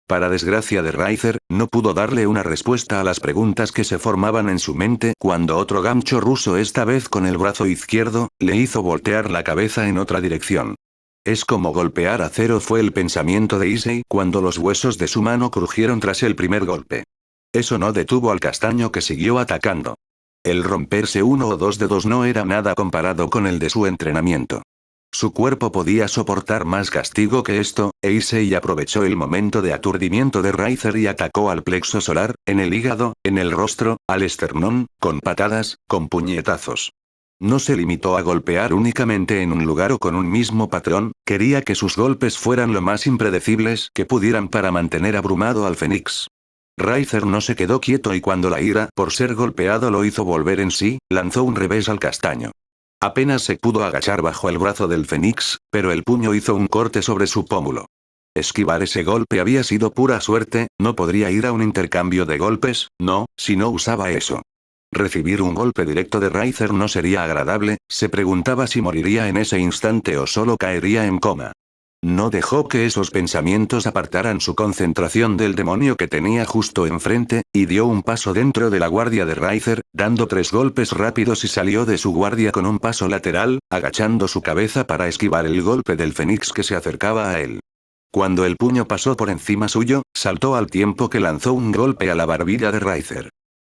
Para desgracia de Riser, no pudo darle una respuesta a las preguntas que se formaban en su mente cuando otro gancho ruso, esta vez con el brazo izquierdo, le hizo voltear la cabeza en otra dirección. Es como golpear acero, fue el pensamiento de Issei cuando los huesos de su mano crujieron tras el primer golpe. Eso no detuvo al castaño que siguió atacando. El romperse uno o dos dedos no era nada comparado con el de su entrenamiento. Su cuerpo podía soportar más castigo que esto, e Issei aprovechó el momento de aturdimiento de Riser y atacó al plexo solar, en el hígado, en el rostro, al esternón, con patadas, con puñetazos. No se limitó a golpear únicamente en un lugar o con un mismo patrón, quería que sus golpes fueran lo más impredecibles que pudieran para mantener abrumado al Fénix. Riser no se quedó quieto y cuando la ira por ser golpeado lo hizo volver en sí, lanzó un revés al castaño. Apenas se pudo agachar bajo el brazo del Fénix, pero el puño hizo un corte sobre su pómulo. Esquivar ese golpe había sido pura suerte, no podría ir a un intercambio de golpes, no, si no usaba eso. Recibir un golpe directo de Riser no sería agradable, se preguntaba si moriría en ese instante o solo caería en coma. No dejó que esos pensamientos apartaran su concentración del demonio que tenía justo enfrente, y dio un paso dentro de la guardia de Riser, dando 3 golpes rápidos y salió de su guardia con un paso lateral, agachando su cabeza para esquivar el golpe del Fénix que se acercaba a él. Cuando el puño pasó por encima suyo, saltó al tiempo que lanzó un golpe a la barbilla de Riser.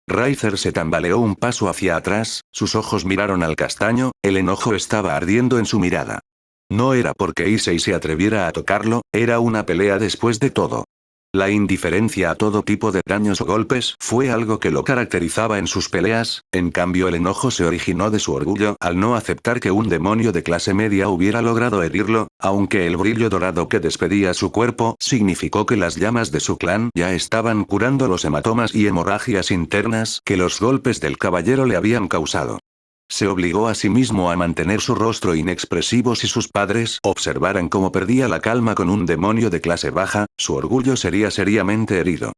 Riser se tambaleó un paso hacia atrás, sus ojos miraron al castaño, el enojo estaba ardiendo en su mirada. No era porque Issei se atreviera a tocarlo, era una pelea después de todo. La indiferencia a todo tipo de daños o golpes fue algo que lo caracterizaba en sus peleas, en cambio el enojo se originó de su orgullo al no aceptar que un demonio de clase media hubiera logrado herirlo, aunque el brillo dorado que despedía su cuerpo significó que las llamas de su clan ya estaban curando los hematomas y hemorragias internas que los golpes del caballero le habían causado. Se obligó a sí mismo a mantener su rostro inexpresivo si sus padres observaran cómo perdía la calma con un demonio de clase baja, su orgullo sería seriamente herido.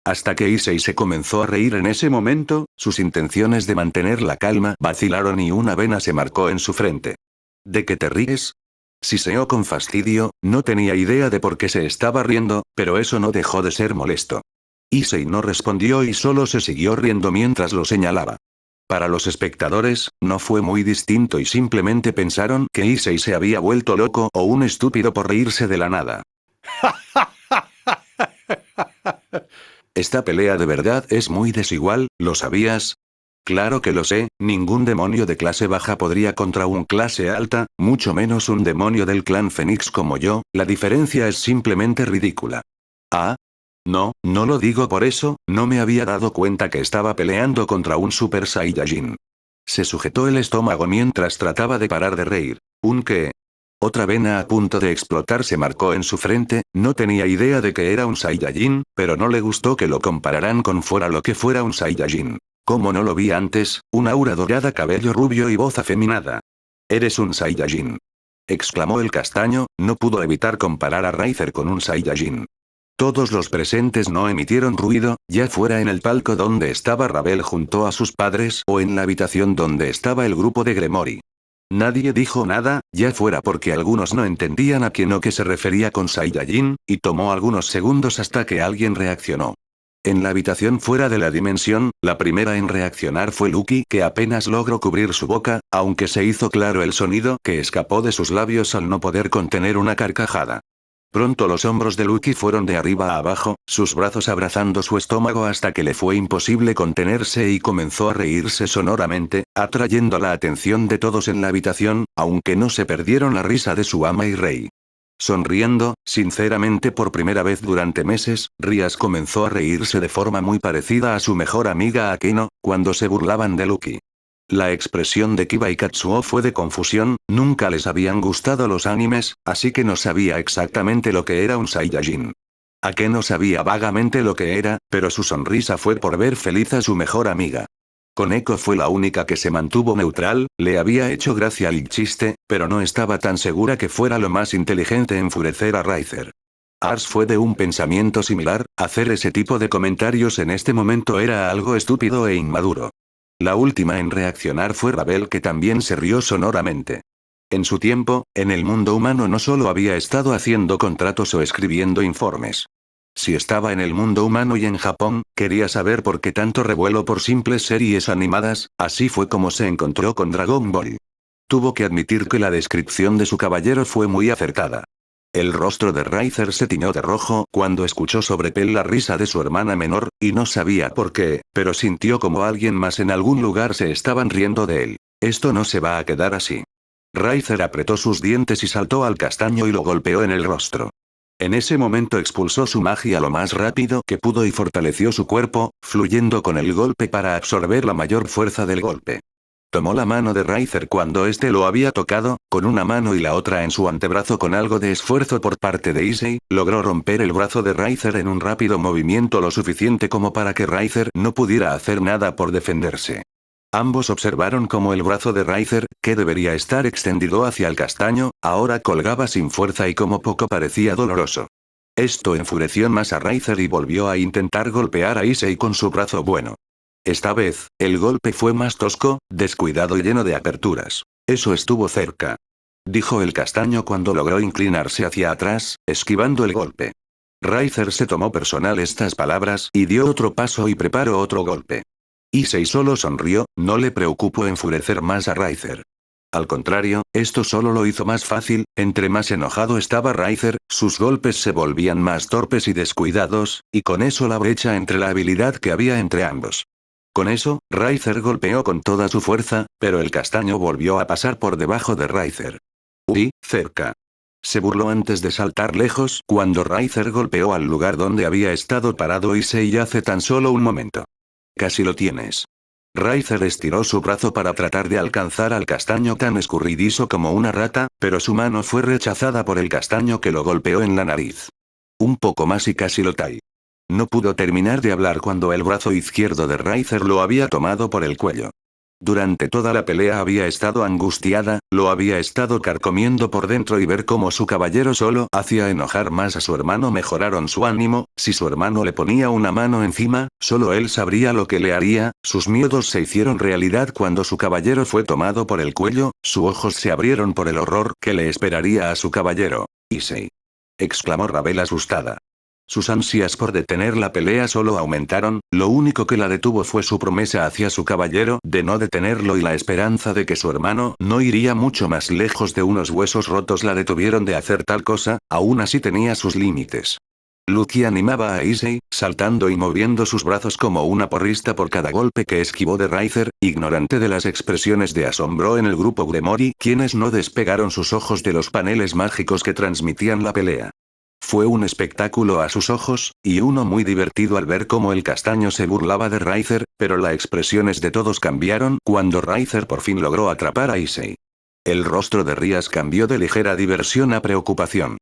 Hasta que Issei se comenzó a reír en ese momento, sus intenciones de mantener la calma vacilaron y una vena se marcó en su frente. ¿De qué te ríes? Siseó con fastidio, no tenía idea de por qué se estaba riendo, pero eso no dejó de ser molesto. Issei no respondió y solo se siguió riendo mientras lo señalaba. Para los espectadores, no fue muy distinto y simplemente pensaron que Issei se había vuelto loco o un estúpido por reírse de la nada. Esta pelea de verdad es muy desigual, ¿lo sabías? Claro que lo sé, ningún demonio de clase baja podría contra un clase alta, mucho menos un demonio del clan Fénix como yo, la diferencia es simplemente ridícula. Ah, no, no lo digo por eso, no me había dado cuenta que estaba peleando contra un Super Saiyajin. Se sujetó el estómago mientras trataba de parar de reír. ¿Un qué? Otra vena a punto de explotar se marcó en su frente, no tenía idea de que era un Saiyajin, pero no le gustó que lo compararan con fuera lo que fuera un Saiyajin. Como no lo vi antes, un aura dorada, cabello rubio y voz afeminada. Eres un Saiyajin. Exclamó el castaño, no pudo evitar comparar a Riser con un Saiyajin. Todos los presentes no emitieron ruido, ya fuera en el palco donde estaba Rabel junto a sus padres o en la habitación donde estaba el grupo de Gremory. Nadie dijo nada, ya fuera porque algunos no entendían a quién o qué se refería con Saiyajin, y tomó algunos segundos hasta que alguien reaccionó. En la habitación fuera de la dimensión, la primera en reaccionar fue Lucky, que apenas logró cubrir su boca, aunque se hizo claro el sonido que escapó de sus labios al no poder contener una carcajada. Pronto los hombros de Lucky fueron de arriba a abajo, sus brazos abrazando su estómago hasta que le fue imposible contenerse y comenzó a reírse sonoramente, atrayendo la atención de todos en la habitación, aunque no se perdieron la risa de su ama y rey. Sonriendo, sinceramente por primera vez durante meses, Rias comenzó a reírse de forma muy parecida a su mejor amiga Akeno, cuando se burlaban de Lucky. La expresión de Kiba y Katsuo fue de confusión, nunca les habían gustado los animes, así que no sabía exactamente lo que era un Saiyajin. Akeno sabía vagamente lo que era, pero su sonrisa fue por ver feliz a su mejor amiga. Koneko fue la única que se mantuvo neutral, le había hecho gracia el chiste, pero no estaba tan segura que fuera lo más inteligente enfurecer a Riser. Ars fue de un pensamiento similar, hacer ese tipo de comentarios en este momento era algo estúpido e inmaduro. La última en reaccionar fue Rabel, que también se rió sonoramente. En su tiempo, en el mundo humano no solo había estado haciendo contratos o escribiendo informes. Si estaba en el mundo humano y en Japón, quería saber por qué tanto revuelo por simples series animadas, así fue como se encontró con Dragon Ball. Tuvo que admitir que la descripción de su caballero fue muy acertada. El rostro de Riser se tiñó de rojo cuando escuchó sobre Pell la risa de su hermana menor, y no sabía por qué, pero sintió como alguien más en algún lugar se estaban riendo de él. Esto no se va a quedar así. Riser apretó sus dientes y saltó al castaño y lo golpeó en el rostro. En ese momento expulsó su magia lo más rápido que pudo y fortaleció su cuerpo, fluyendo con el golpe para absorber la mayor fuerza del golpe. Tomó la mano de Riser cuando éste lo había tocado, con una mano y la otra en su antebrazo con algo de esfuerzo por parte de Issei, logró romper el brazo de Riser en un rápido movimiento lo suficiente como para que Riser no pudiera hacer nada por defenderse. Ambos observaron cómo el brazo de Riser, que debería estar extendido hacia el castaño, ahora colgaba sin fuerza y como poco parecía doloroso. Esto enfureció más a Riser y volvió a intentar golpear a Issei con su brazo bueno. Esta vez, el golpe fue más tosco, descuidado y lleno de aperturas. Eso estuvo cerca, dijo el castaño cuando logró inclinarse hacia atrás, esquivando el golpe. Riser se tomó personal estas palabras y dio otro paso y preparó otro golpe. Issei solo sonrió, no le preocupó enfurecer más a Riser. Al contrario, esto solo lo hizo más fácil, entre más enojado estaba Riser, sus golpes se volvían más torpes y descuidados, y con eso la brecha entre la habilidad que había entre ambos. Con eso, Riser golpeó con toda su fuerza, pero el castaño volvió a pasar por debajo de Riser. Uy, cerca. Se burló antes de saltar lejos cuando Riser golpeó al lugar donde había estado parado Issei hace tan solo un momento. Casi lo tienes. Riser estiró su brazo para tratar de alcanzar al castaño tan escurridizo como una rata, pero su mano fue rechazada por el castaño que lo golpeó en la nariz. Un poco más y casi lo tai. No pudo terminar de hablar cuando el brazo izquierdo de Riser lo había tomado por el cuello. Durante toda la pelea había estado angustiada, lo había estado carcomiendo por dentro y ver cómo su caballero solo hacía enojar más a su hermano mejoraron su ánimo, si su hermano le ponía una mano encima, solo él sabría lo que le haría, sus miedos se hicieron realidad cuando su caballero fue tomado por el cuello, sus ojos se abrieron por el horror que le esperaría a su caballero. Issei, exclamó Rabel asustada. Sus ansias por detener la pelea solo aumentaron, lo único que la detuvo fue su promesa hacia su caballero de no detenerlo y la esperanza de que su hermano no iría mucho más lejos de unos huesos rotos la detuvieron de hacer tal cosa, aún así tenía sus límites. Lucky animaba a Issei, saltando y moviendo sus brazos como una porrista por cada golpe que esquivó de Riser, ignorante de las expresiones de asombro en el grupo Gremory, quienes no despegaron sus ojos de los paneles mágicos que transmitían la pelea. Fue un espectáculo a sus ojos, y uno muy divertido al ver cómo el castaño se burlaba de Riser, pero las expresiones de todos cambiaron cuando Riser por fin logró atrapar a Issei. El rostro de Rias cambió de ligera diversión a preocupación.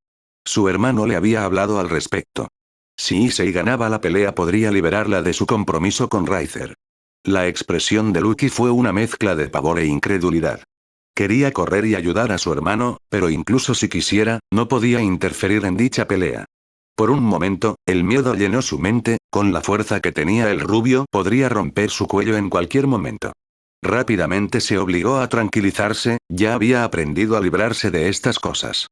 Su hermano le había hablado al respecto. Si Issei ganaba la pelea podría liberarla de su compromiso con Riser. La expresión de Lucky fue una mezcla de pavor e incredulidad. Quería correr y ayudar a su hermano, pero incluso si quisiera, no podía interferir en dicha pelea. Por un momento, el miedo llenó su mente, con la fuerza que tenía el rubio podría romper su cuello en cualquier momento. Rápidamente se obligó a tranquilizarse, ya había aprendido a librarse de estas cosas.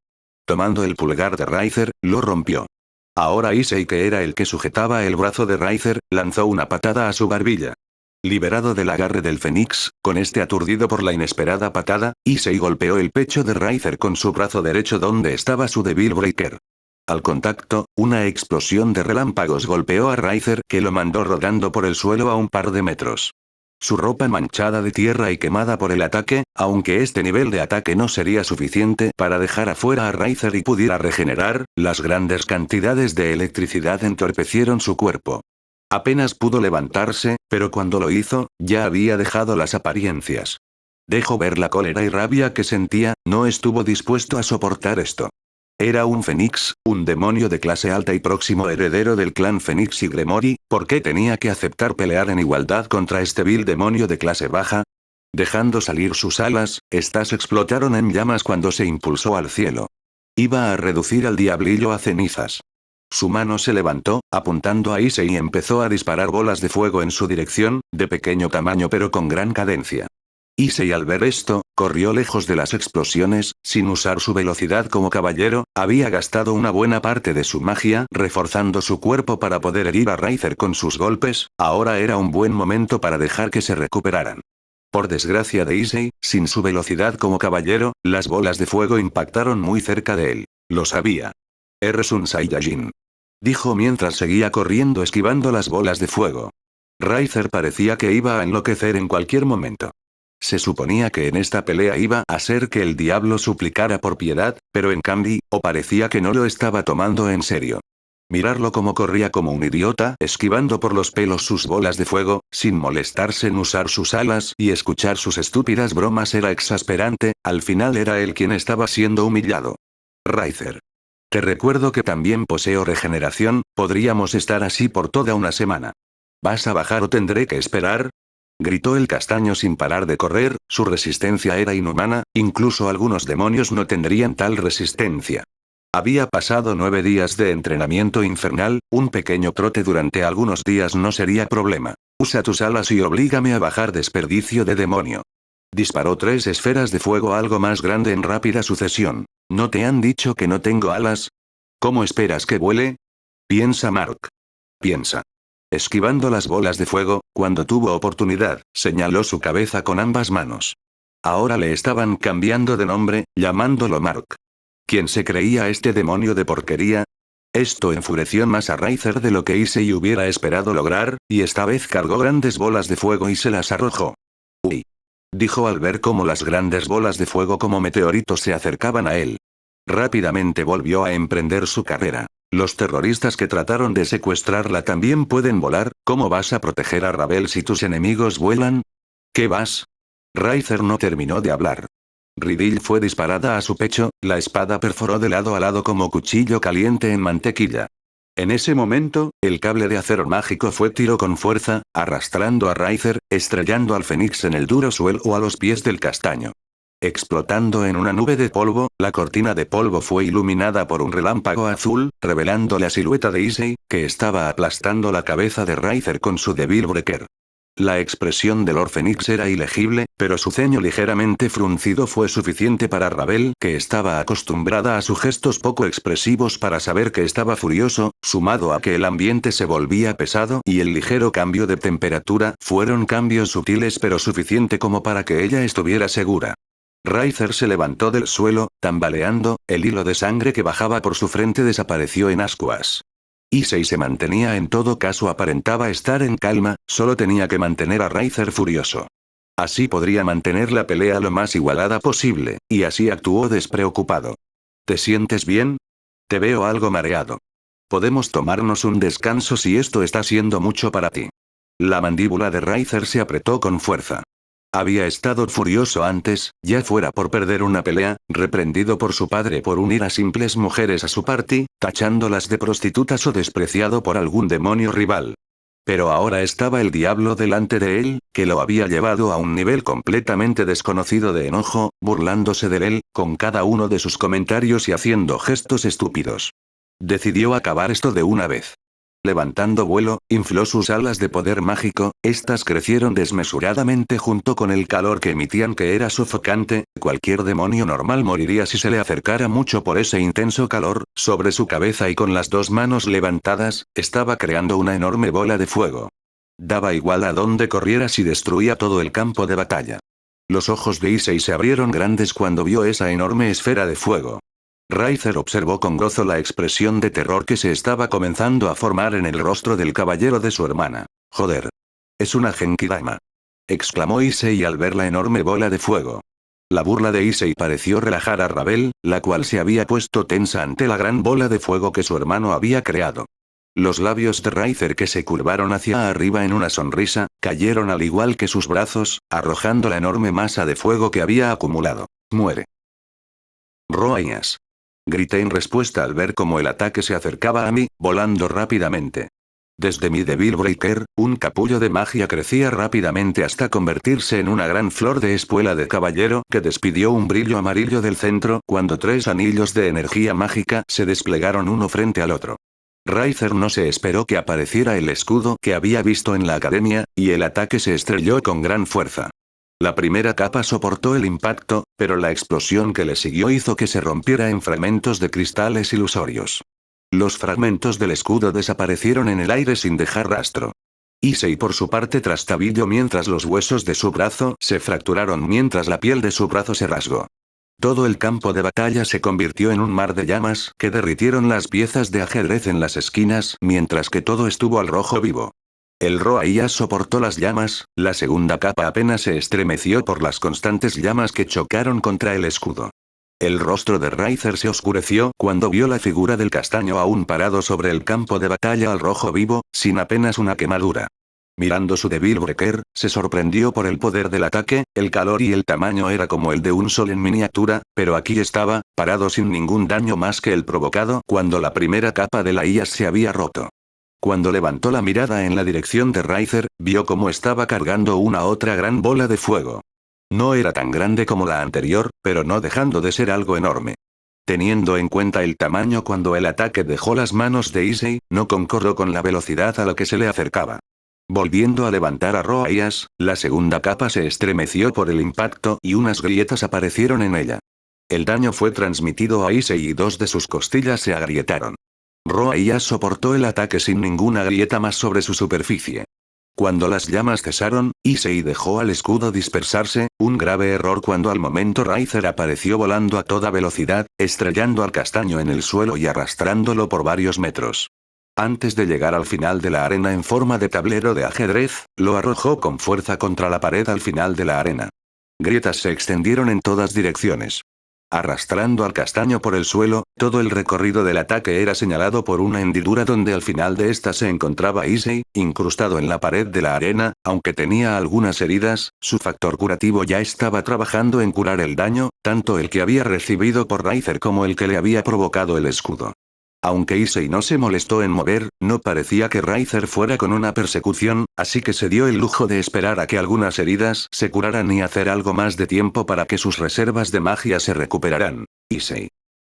Tomando el pulgar de Riser, lo rompió. Ahora Issei, que era el que sujetaba el brazo de Riser, lanzó una patada a su barbilla. Liberado del agarre del Fénix, con este aturdido por la inesperada patada, Issei golpeó el pecho de Riser con su brazo derecho donde estaba su Devil Breaker. Al contacto, una explosión de relámpagos golpeó a Riser que lo mandó rodando por el suelo a un par de metros. Su ropa manchada de tierra y quemada por el ataque, aunque este nivel de ataque no sería suficiente para dejar afuera a Riser y pudiera regenerar, las grandes cantidades de electricidad entorpecieron su cuerpo. Apenas pudo levantarse, pero cuando lo hizo, ya había dejado las apariencias. Dejó ver la cólera y rabia que sentía, no estuvo dispuesto a soportar esto. Era un Fénix, un demonio de clase alta y próximo heredero del clan Fénix y Gremory, ¿por qué tenía que aceptar pelear en igualdad contra este vil demonio de clase baja? Dejando salir sus alas, estas explotaron en llamas cuando se impulsó al cielo. Iba a reducir al diablillo a cenizas. Su mano se levantó, apuntando a Issei y empezó a disparar bolas de fuego en su dirección, de pequeño tamaño pero con gran cadencia. Issei al ver esto, corrió lejos de las explosiones, sin usar su velocidad como caballero, había gastado una buena parte de su magia reforzando su cuerpo para poder herir a Riser con sus golpes, ahora era un buen momento para dejar que se recuperaran. Por desgracia de Issei, sin su velocidad como caballero, las bolas de fuego impactaron muy cerca de él. Lo sabía. Eres un Saiyajin. Dijo mientras seguía corriendo esquivando las bolas de fuego. Riser parecía que iba a enloquecer en cualquier momento. Se suponía que en esta pelea iba a ser que el diablo suplicara por piedad, pero en cambio, parecía que no lo estaba tomando en serio. Mirarlo como corría como un idiota, esquivando por los pelos sus bolas de fuego, sin molestarse en usar sus alas y escuchar sus estúpidas bromas era exasperante, al final era él quien estaba siendo humillado. Riser. Te recuerdo que también poseo regeneración, podríamos estar así por toda una semana. ¿Vas a bajar o tendré que esperar? Gritó el castaño sin parar de correr, su resistencia era inhumana, incluso algunos demonios no tendrían tal resistencia. Había pasado 9 días de entrenamiento infernal, un pequeño trote durante algunos días no sería problema. Usa tus alas y oblígame a bajar desperdicio de demonio. Disparó 3 esferas de fuego algo más grande en rápida sucesión. ¿No te han dicho que no tengo alas? ¿Cómo esperas que vuele? Piensa Mark. Piensa. Esquivando las bolas de fuego, cuando tuvo oportunidad, señaló su cabeza con ambas manos. Ahora le estaban cambiando de nombre, llamándolo Mark. ¿Quién se creía este demonio de porquería? Esto enfureció más a Riser de lo que Issei hubiera esperado lograr, y esta vez cargó grandes bolas de fuego y se las arrojó. ¡Uy! Dijo al ver cómo las grandes bolas de fuego como meteoritos se acercaban a él. Rápidamente volvió a emprender su carrera. Los terroristas que trataron de secuestrarla también pueden volar, ¿cómo vas a proteger a Ravel si tus enemigos vuelan? ¿Qué vas? Riser no terminó de hablar. Ridil fue disparada a su pecho, la espada perforó de lado a lado como cuchillo caliente en mantequilla. En ese momento, el cable de acero mágico fue tiro con fuerza, arrastrando a Riser, estrellando al Fénix en el duro suelo a los pies del castaño. Explotando en una nube de polvo, la cortina de polvo fue iluminada por un relámpago azul, revelando la silueta de Issei, que estaba aplastando la cabeza de Riser con su Devil Breaker. La expresión de Lord Fénix era ilegible, pero su ceño ligeramente fruncido fue suficiente para Ravel, que estaba acostumbrada a sus gestos poco expresivos para saber que estaba furioso, sumado a que el ambiente se volvía pesado y el ligero cambio de temperatura fueron cambios sutiles pero suficiente como para que ella estuviera segura. Riser se levantó del suelo, tambaleando, el hilo de sangre que bajaba por su frente desapareció en ascuas. Issei se mantenía en todo caso aparentaba estar en calma, solo tenía que mantener a Riser furioso. Así podría mantener la pelea lo más igualada posible, y así actuó despreocupado. ¿Te sientes bien? Te veo algo mareado. Podemos tomarnos un descanso si esto está siendo mucho para ti. La mandíbula de Riser se apretó con fuerza. Había estado furioso antes, ya fuera por perder una pelea, reprendido por su padre por unir a simples mujeres a su party, tachándolas de prostitutas o despreciado por algún demonio rival. Pero ahora estaba el diablo delante de él, que lo había llevado a un nivel completamente desconocido de enojo, burlándose de él, con cada uno de sus comentarios y haciendo gestos estúpidos. Decidió acabar esto de una vez. Levantando vuelo, infló sus alas de poder mágico, estas crecieron desmesuradamente junto con el calor que emitían que era sofocante, cualquier demonio normal moriría si se le acercara mucho por ese intenso calor, sobre su cabeza y con las dos manos levantadas, estaba creando una enorme bola de fuego. Daba igual a dónde corriera si destruía todo el campo de batalla. Los ojos de Issei se abrieron grandes cuando vio esa enorme esfera de fuego. Riser observó con gozo la expresión de terror que se estaba comenzando a formar en el rostro del caballero de su hermana. «Joder. Es una Genkidama», exclamó Issei al ver la enorme bola de fuego. La burla de Issei pareció relajar a Rabel, la cual se había puesto tensa ante la gran bola de fuego que su hermano había creado. Los labios de Riser que se curvaron hacia arriba en una sonrisa, cayeron al igual que sus brazos, arrojando la enorme masa de fuego que había acumulado. «Muere». «Roaias», grité en respuesta al ver cómo el ataque se acercaba a mí, volando rápidamente. Desde mi Devil Breaker, un capullo de magia crecía rápidamente hasta convertirse en una gran flor de espuela de caballero que despidió un brillo amarillo del centro cuando 3 anillos de energía mágica se desplegaron uno frente al otro. Riser no se esperó que apareciera el escudo que había visto en la academia, y el ataque se estrelló con gran fuerza. La primera capa soportó el impacto, pero la explosión que le siguió hizo que se rompiera en fragmentos de cristales ilusorios. Los fragmentos del escudo desaparecieron en el aire sin dejar rastro. Issei por su parte trastabilló mientras los huesos de su brazo se fracturaron mientras la piel de su brazo se rasgó. Todo el campo de batalla se convirtió en un mar de llamas que derritieron las piezas de ajedrez en las esquinas mientras que todo estuvo al rojo vivo. El Roaías soportó las llamas, la segunda capa apenas se estremeció por las constantes llamas que chocaron contra el escudo. El rostro de Riser se oscureció cuando vio la figura del castaño aún parado sobre el campo de batalla al rojo vivo, sin apenas una quemadura. Mirando su Devil Breaker, se sorprendió por el poder del ataque, el calor y el tamaño era como el de un sol en miniatura, pero aquí estaba, parado sin ningún daño más que el provocado cuando la primera capa de la IAS se había roto. Cuando levantó la mirada en la dirección de Riser, vio cómo estaba cargando una otra gran bola de fuego. No era tan grande como la anterior, pero no dejando de ser algo enorme. Teniendo en cuenta el tamaño cuando el ataque dejó las manos de Issei, no concordó con la velocidad a la que se le acercaba. Volviendo a levantar a Roaías, la segunda capa se estremeció por el impacto y unas grietas aparecieron en ella. El daño fue transmitido a Issei y 2 de sus costillas se agrietaron. Roaías soportó el ataque sin ninguna grieta más sobre su superficie. Cuando las llamas cesaron, Issei dejó al escudo dispersarse, un grave error cuando al momento Riser apareció volando a toda velocidad, estrellando al castaño en el suelo y arrastrándolo por varios metros. Antes de llegar al final de la arena en forma de tablero de ajedrez, lo arrojó con fuerza contra la pared al final de la arena. Grietas se extendieron en todas direcciones. Arrastrando al castaño por el suelo, todo el recorrido del ataque era señalado por una hendidura donde al final de esta se encontraba Issei, incrustado en la pared de la arena, aunque tenía algunas heridas, su factor curativo ya estaba trabajando en curar el daño, tanto el que había recibido por Riser como el que le había provocado el escudo. Aunque Issei no se molestó en mover, no parecía que Riser fuera con una persecución, así que se dio el lujo de esperar a que algunas heridas se curaran y hacer algo más de tiempo para que sus reservas de magia se recuperaran. Issei.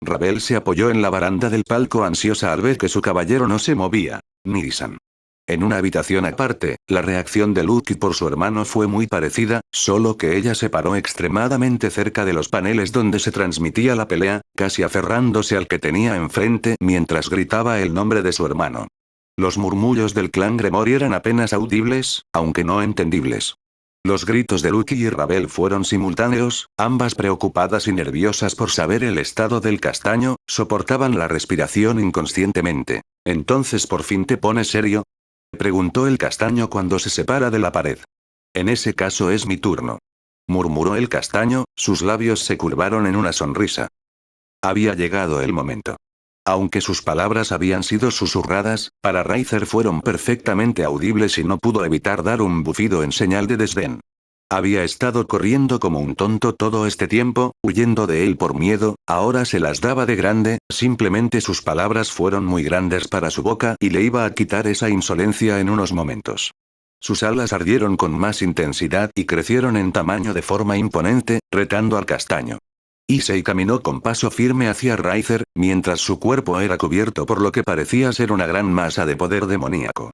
Rabel se apoyó en la baranda del palco ansiosa al ver que su caballero no se movía. Nirisan. En una habitación aparte, la reacción de Lucky por su hermano fue muy parecida, solo que ella se paró extremadamente cerca de los paneles donde se transmitía la pelea, casi aferrándose al que tenía enfrente mientras gritaba el nombre de su hermano. Los murmullos del clan Gremory eran apenas audibles, aunque no entendibles. Los gritos de Lucky y Rabel fueron simultáneos, ambas preocupadas y nerviosas por saber el estado del castaño, soportaban la respiración inconscientemente. ¿Entonces por fin te pones serio? Preguntó el castaño cuando se separa de la pared. En ese caso es mi turno. Murmuró el castaño, sus labios se curvaron en una sonrisa. Había llegado el momento. Aunque sus palabras habían sido susurradas, para Ricer fueron perfectamente audibles y no pudo evitar dar un bufido en señal de desdén. Había estado corriendo como un tonto todo este tiempo, huyendo de él por miedo, ahora se las daba de grande, simplemente sus palabras fueron muy grandes para su boca y le iba a quitar esa insolencia en unos momentos. Sus alas ardieron con más intensidad y crecieron en tamaño de forma imponente, retando al castaño. Issei caminó con paso firme hacia Ricer, mientras su cuerpo era cubierto por lo que parecía ser una gran masa de poder demoníaco.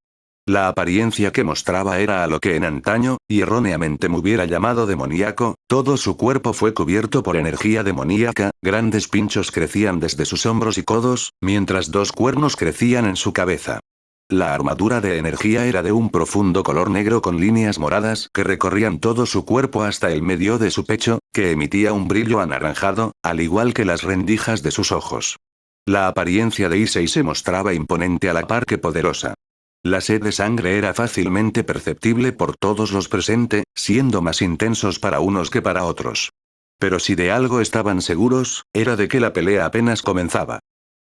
La apariencia que mostraba era a lo que en antaño, y erróneamente me hubiera llamado demoníaco, todo su cuerpo fue cubierto por energía demoníaca, grandes pinchos crecían desde sus hombros y codos, mientras dos cuernos crecían en su cabeza. La armadura de energía era de un profundo color negro con líneas moradas que recorrían todo su cuerpo hasta el medio de su pecho, que emitía un brillo anaranjado, al igual que las rendijas de sus ojos. La apariencia de Issei se mostraba imponente a la par que poderosa. La sed de sangre era fácilmente perceptible por todos los presentes, siendo más intensos para unos que para otros. Pero si de algo estaban seguros, era de que la pelea apenas comenzaba.